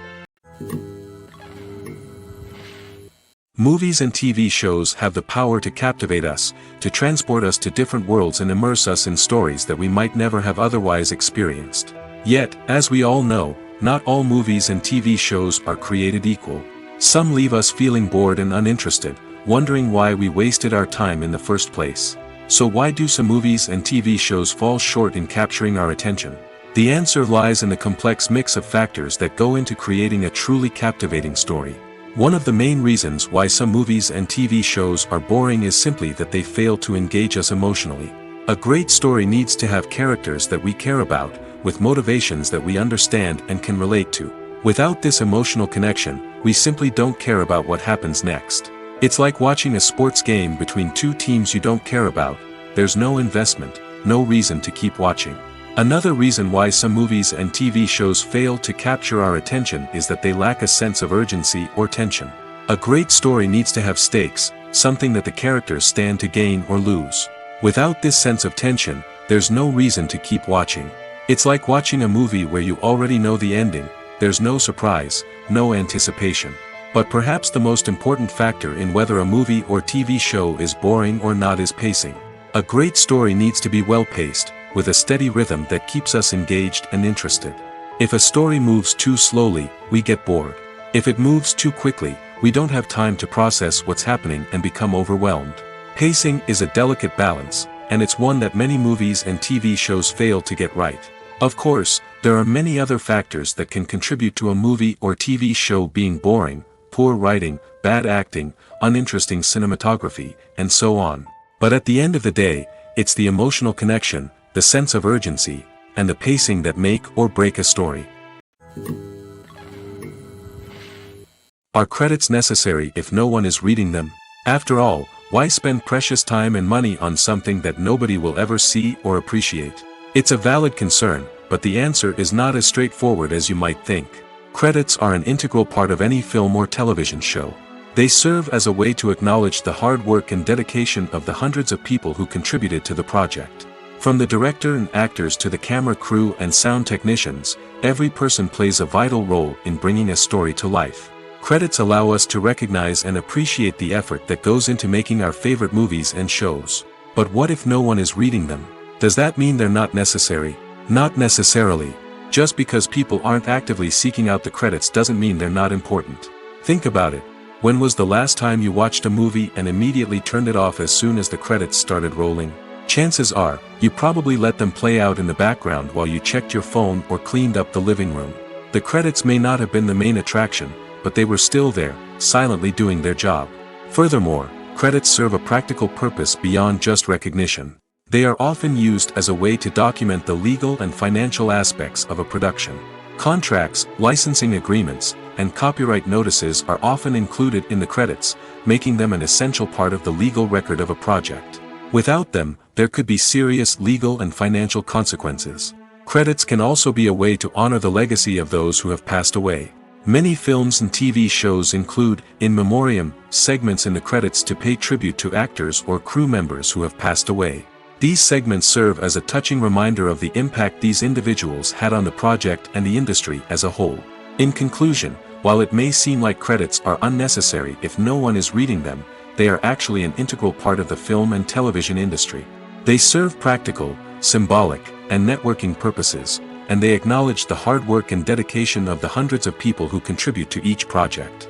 Movies and TV shows have the power to captivate us, to transport us to different worlds and immerse us in stories that we might never have otherwise experienced. Yet, as we all know, not all movies and TV shows are created equal. Some leave us feeling bored and uninterested, wondering why we wasted our time in the first place. So why do some movies and TV shows fall short in capturing our attention? The answer lies in the complex mix of factors that go into creating a truly captivating story. One of the main reasons why some movies and TV shows are boring is simply that they fail to engage us emotionally. A great story needs to have characters that we care about, with motivations that we understand and can relate to. Without this emotional connection, we simply don't care about what happens next. It's like watching a sports game between two teams you don't care about. There's no investment, no reason to keep watching. Another reason why some movies and TV shows fail to capture our attention is that they lack a sense of urgency or tension. A great story needs to have stakes, something that the characters stand to gain or lose. Without this sense of tension, there's no reason to keep watching. It's like watching a movie where you already know the ending. There's no surprise, no anticipation. But perhaps the most important factor in whether a movie or TV show is boring or not is pacing. A great story needs to be well-paced, with a steady rhythm that keeps us engaged and interested. If a story moves too slowly, we get bored. If it moves too quickly, we don't have time to process what's happening and become overwhelmed. Pacing is a delicate balance, and it's one that many movies and TV shows fail to get right. Of course, there are many other factors that can contribute to a movie or TV show being boring: poor writing, bad acting, uninteresting cinematography, and so on. But at the end of the day, it's the emotional connection, the sense of urgency, and the pacing that make or break a story. Are credits necessary if no one is reading them? After all, why spend precious time and money on something that nobody will ever see or appreciate? It's a valid concern, but the answer is not as straightforward as you might think. Credits are an integral part of any film or television show. They serve as a way to acknowledge the hard work and dedication of the hundreds of people who contributed to the project. From the director and actors to the camera crew and sound technicians, every person plays a vital role in bringing a story to life. Credits allow us to recognize and appreciate the effort that goes into making our favorite movies and shows. But what if no one is reading them? Does that mean they're not necessary? Not necessarily. Just because people aren't actively seeking out the credits doesn't mean they're not important. Think about it. When was the last time you watched a movie and immediately turned it off as soon as the credits started rolling? Chances are, you probably let them play out in the background while you checked your phone or cleaned up the living room. The credits may not have been the main attraction, but they were still there, silently doing their job. Furthermore, credits serve a practical purpose beyond just recognition. They are often used as a way to document the legal and financial aspects of a production. Contracts, licensing agreements, and copyright notices are often included in the credits, making them an essential part of the legal record of a project. Without them, there could be serious legal and financial consequences. Credits can also be a way to honor the legacy of those who have passed away. Many films and TV shows include, in memoriam, segments in the credits to pay tribute to actors or crew members who have passed away. These segments serve as a touching reminder of the impact these individuals had on the project and the industry as a whole. In conclusion, while it may seem like credits are unnecessary if no one is reading them, they are actually an integral part of the film and television industry. They serve practical, symbolic, and networking purposes, and they acknowledge the hard work and dedication of the hundreds of people who contribute to each project.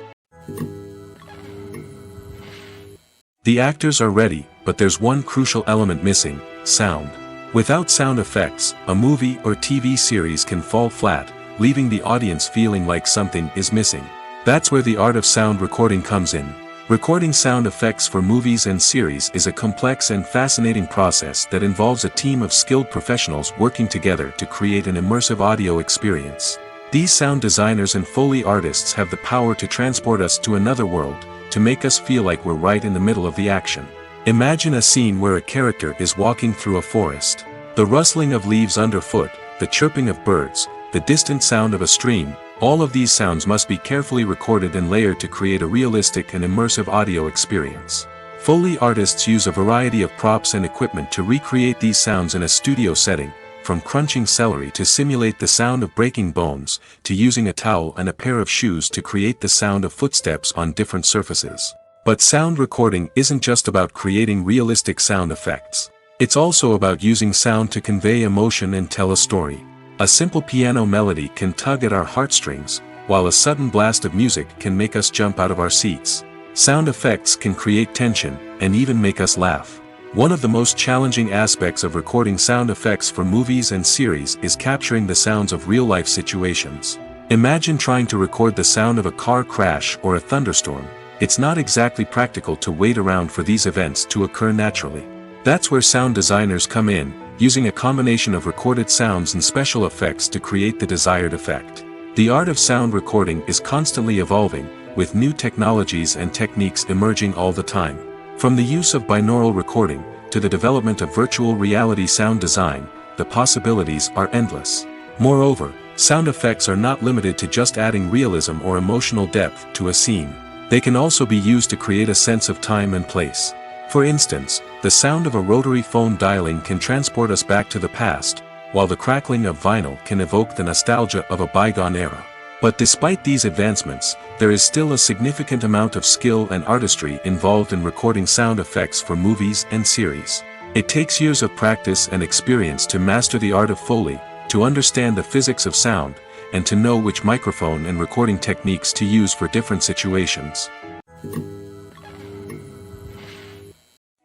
The actors are ready, but there's one crucial element missing: sound. Without sound effects, a movie or TV series can fall flat, leaving the audience feeling like something is missing. That's where the art of sound recording comes in. Recording sound effects for movies and series is a complex and fascinating process that involves a team of skilled professionals working together to create an immersive audio experience. These sound designers and Foley artists have the power to transport us to another world, to make us feel like we're right in the middle of the action. Imagine a scene where a character is walking through a forest. The rustling of leaves underfoot, the chirping of birds, the distant sound of a stream, all of these sounds must be carefully recorded and layered to create a realistic and immersive audio experience. Foley artists use a variety of props and equipment to recreate these sounds in a studio setting, from crunching celery to simulate the sound of breaking bones, to using a towel and a pair of shoes to create the sound of footsteps on different surfaces. But sound recording isn't just about creating realistic sound effects. It's also about using sound to convey emotion and tell a story. A simple piano melody can tug at our heartstrings, while a sudden blast of music can make us jump out of our seats. Sound effects can create tension, and even make us laugh. One of the most challenging aspects of recording sound effects for movies and series is capturing the sounds of real-life situations. Imagine trying to record the sound of a car crash or a thunderstorm. It's not exactly practical to wait around for these events to occur naturally. That's where sound designers come in, using a combination of recorded sounds and special effects to create the desired effect. The art of sound recording is constantly evolving, with new technologies and techniques emerging all the time. From the use of binaural recording, to the development of virtual reality sound design, the possibilities are endless. Moreover, sound effects are not limited to just adding realism or emotional depth to a scene. They can also be used to create a sense of time and place. For instance, the sound of a rotary phone dialing can transport us back to the past, while the crackling of vinyl can evoke the nostalgia of a bygone era. But despite these advancements, there is still a significant amount of skill and artistry involved in recording sound effects for movies and series. It takes years of practice and experience to master the art of Foley, to understand the physics of sound, and to know which microphone and recording techniques to use for different situations.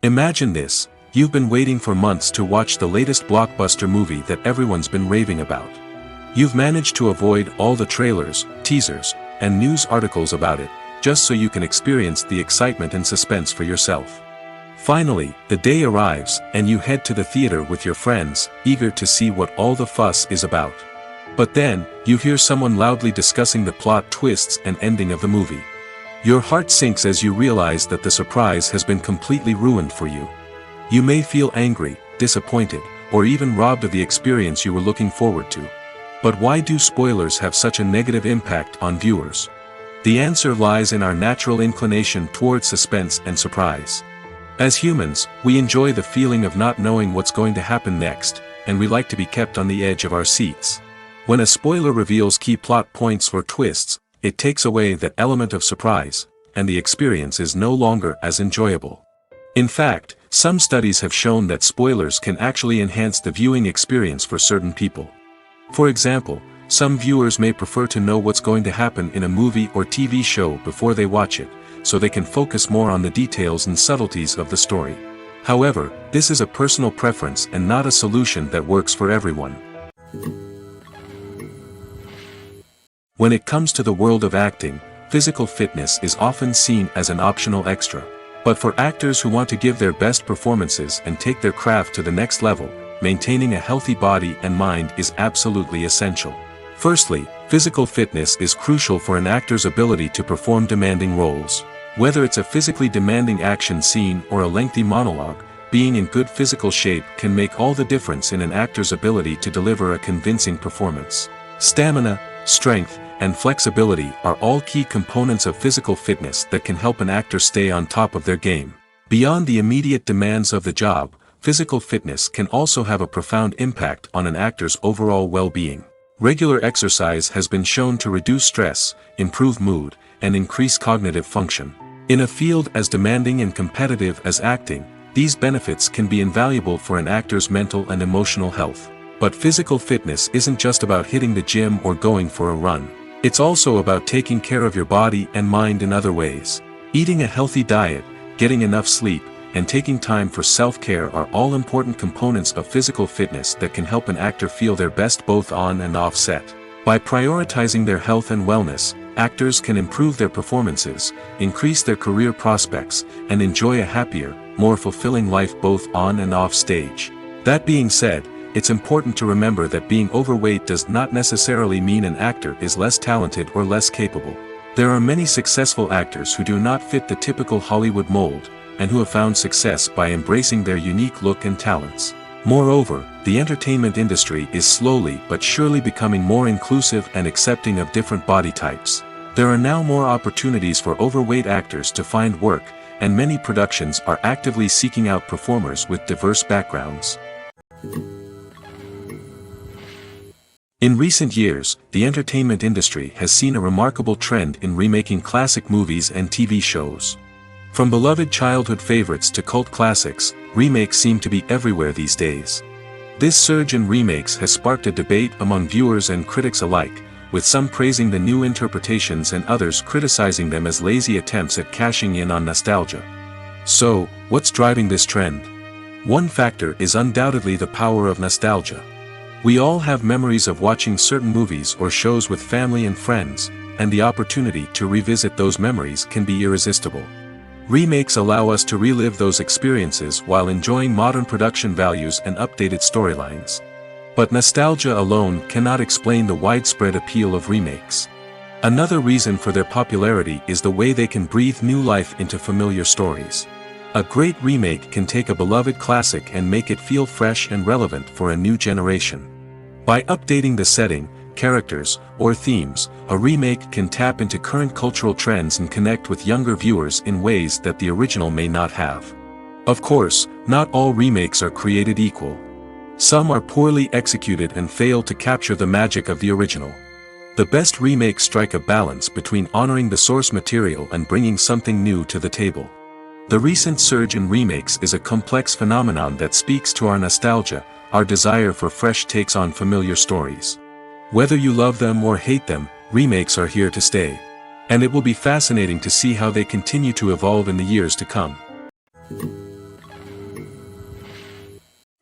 Imagine this: you've been waiting for months to watch the latest blockbuster movie that everyone's been raving about. You've managed to avoid all the trailers, teasers, and news articles about it, just so you can experience the excitement and suspense for yourself. Finally, the day arrives, and you head to the theater with your friends, eager to see what all the fuss is about. But then, you hear someone loudly discussing the plot twists and ending of the movie. Your heart sinks as you realize that the surprise has been completely ruined for you. You may feel angry, disappointed, or even robbed of the experience you were looking forward to. But why do spoilers have such a negative impact on viewers? The answer lies in our natural inclination toward suspense and surprise. As humans, we enjoy the feeling of not knowing what's going to happen next, and we like to be kept on the edge of our seats. When a spoiler reveals key plot points or twists, it takes away that element of surprise, and the experience is no longer as enjoyable. In fact, some studies have shown that spoilers can actually enhance the viewing experience for certain people. For example, some viewers may prefer to know what's going to happen in a movie or TV show before they watch it, so they can focus more on the details and subtleties of the story. However, this is a personal preference and not a solution that works for everyone. When it comes to the world of acting, physical fitness is often seen as an optional extra. But for actors who want to give their best performances and take their craft to the next level, maintaining a healthy body and mind is absolutely essential. Firstly, physical fitness is crucial for an actor's ability to perform demanding roles. Whether it's a physically demanding action scene or a lengthy monologue, being in good physical shape can make all the difference in an actor's ability to deliver a convincing performance. Stamina, strength, and flexibility are all key components of physical fitness that can help an actor stay on top of their game. Beyond the immediate demands of the job, physical fitness can also have a profound impact on an actor's overall well-being. Regular exercise has been shown to reduce stress, improve mood, and increase cognitive function. In a field as demanding and competitive as acting, these benefits can be invaluable for an actor's mental and emotional health. But physical fitness isn't just about hitting the gym or going for a run. It's also about taking care of your body and mind in other ways. Eating a healthy diet, getting enough sleep, and taking time for self-care are all important components of physical fitness that can help an actor feel their best both on and off set. By prioritizing their health and wellness, actors can improve their performances, increase their career prospects, and enjoy a happier, more fulfilling life both on and off stage. That being said, it's important to remember that being overweight does not necessarily mean an actor is less talented or less capable. There are many successful actors who do not fit the typical Hollywood mold, and who have found success by embracing their unique look and talents. Moreover, the entertainment industry is slowly but surely becoming more inclusive and accepting of different body types. There are now more opportunities for overweight actors to find work, and many productions are actively seeking out performers with diverse backgrounds. In recent years, the entertainment industry has seen a remarkable trend in remaking classic movies and TV shows. From beloved childhood favorites to cult classics, remakes seem to be everywhere these days. This surge in remakes has sparked a debate among viewers and critics alike, with some praising the new interpretations and others criticizing them as lazy attempts at cashing in on nostalgia. So, what's driving this trend? One factor is undoubtedly the power of nostalgia. We all have memories of watching certain movies or shows with family and friends, and the opportunity to revisit those memories can be irresistible. Remakes allow us to relive those experiences while enjoying modern production values and updated storylines. But nostalgia alone cannot explain the widespread appeal of remakes. Another reason for their popularity is the way they can breathe new life into familiar stories. A great remake can take a beloved classic and make it feel fresh and relevant for a new generation. By updating the setting, characters, or themes, a remake can tap into current cultural trends and connect with younger viewers in ways that the original may not have. Of course, not all remakes are created equal. Some are poorly executed and fail to capture the magic of the original. The best remakes strike a balance between honoring the source material and bringing something new to the table. The recent surge in remakes is a complex phenomenon that speaks to our nostalgia, our desire for fresh takes on familiar stories. Whether you love them or hate them, remakes are here to stay. And it will be fascinating to see how they continue to evolve in the years to come.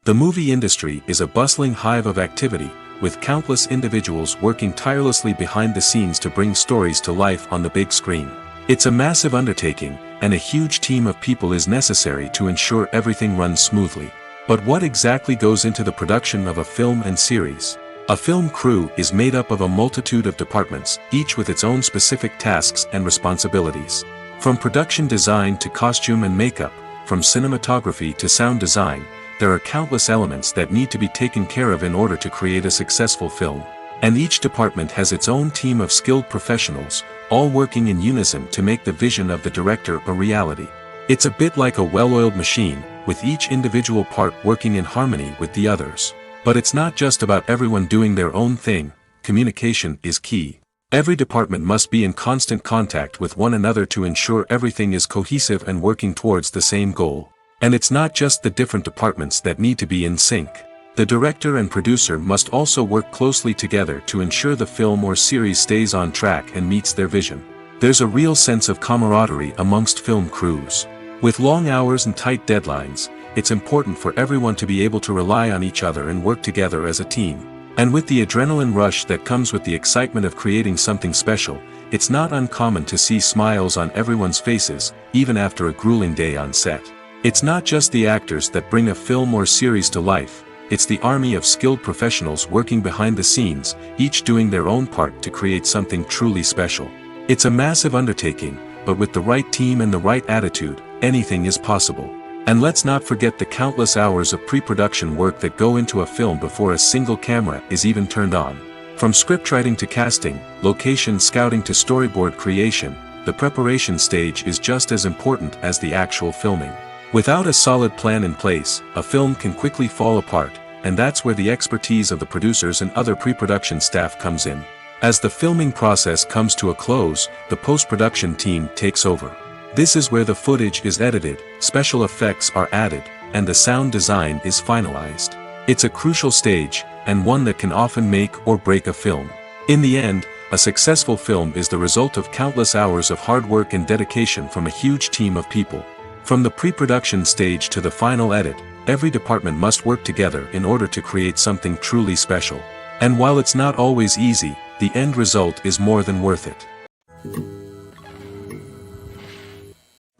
The movie industry is a bustling hive of activity, with countless individuals working tirelessly behind the scenes to bring stories to life on the big screen. It's a massive undertaking, and a huge team of people is necessary to ensure everything runs smoothly. But what exactly goes into the production of a film and series? A film crew is made up of a multitude of departments, each with its own specific tasks and responsibilities. From production design to costume and makeup, from cinematography to sound design, there are countless elements that need to be taken care of in order to create a successful film. And each department has its own team of skilled professionals, all working in unison to make the vision of the director a reality. It's a bit like a well-oiled machine, with each individual part working in harmony with the others. But it's not just about everyone doing their own thing. Communication is key. Every department must be in constant contact with one another to ensure everything is cohesive and working towards the same goal. And it's not just the different departments that need to be in sync. The director and producer must also work closely together to ensure the film or series stays on track and meets their vision. There's a real sense of camaraderie amongst film crews. With long hours and tight deadlines, it's important for everyone to be able to rely on each other and work together as a team. And with the adrenaline rush that comes with the excitement of creating something special, it's not uncommon to see smiles on everyone's faces, even after a grueling day on set. It's not just the actors that bring a film or series to life. It's the army of skilled professionals working behind the scenes, each doing their own part to create something truly special. It's a massive undertaking, but with the right team and the right attitude, anything is possible. And let's not forget the countless hours of pre-production work that go into a film before a single camera is even turned on. From scriptwriting to casting, location scouting to storyboard creation, the preparation stage is just as important as the actual filming. Without a solid plan in place, a film can quickly fall apart, and that's where the expertise of the producers and other pre-production staff comes in. As the filming process comes to a close, the post-production team takes over. This is where the footage is edited, special effects are added, and the sound design is finalized. It's a crucial stage, and one that can often make or break a film. In the end, a successful film is the result of countless hours of hard work and dedication from a huge team of people. From the pre-production stage to the final edit, every department must work together in order to create something truly special. And while it's not always easy, the end result is more than worth it.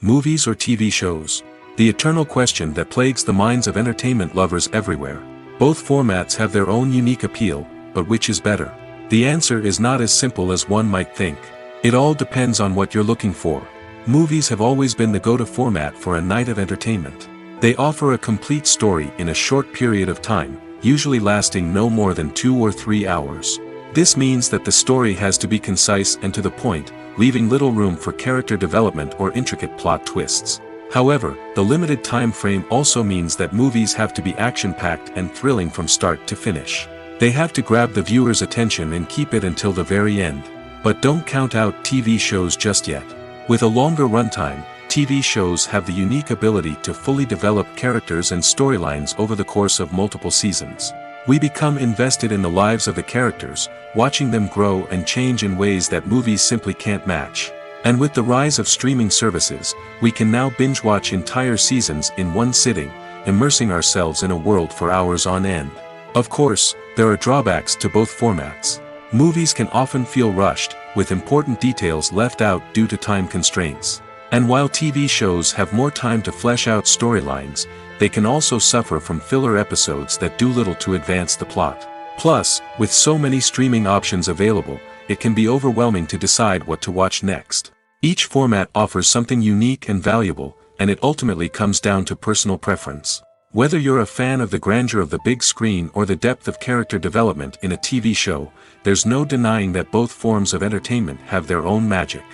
Movies or TV shows? The eternal question that plagues the minds of entertainment lovers everywhere. Both formats have their own unique appeal, but which is better? The answer is not as simple as one might think. It all depends on what you're looking for. Movies have always been the go-to format for a night of entertainment. They offer a complete story in a short period of time, usually lasting no more than 2 or 3 hours. This means that the story has to be concise and to the point, leaving little room for character development or intricate plot twists. However, the limited time frame also means that movies have to be action-packed and thrilling from start to finish. They have to grab the viewer's attention and keep it until the very end. But don't count out TV shows just yet. With a longer runtime, TV shows have the unique ability to fully develop characters and storylines over the course of multiple seasons. We become invested in the lives of the characters, watching them grow and change in ways that movies simply can't match. And with the rise of streaming services, we can now binge-watch entire seasons in one sitting, immersing ourselves in a world for hours on end. Of course, there are drawbacks to both formats. Movies can often feel rushed, with important details left out due to time constraints. And while TV shows have more time to flesh out storylines, they can also suffer from filler episodes that do little to advance the plot. Plus, with so many streaming options available, it can be overwhelming to decide what to watch next. Each format offers something unique and valuable, and it ultimately comes down to personal preference. Whether you're a fan of the grandeur of the big screen or the depth of character development in a TV show, there's no denying that both forms of entertainment have their own magic.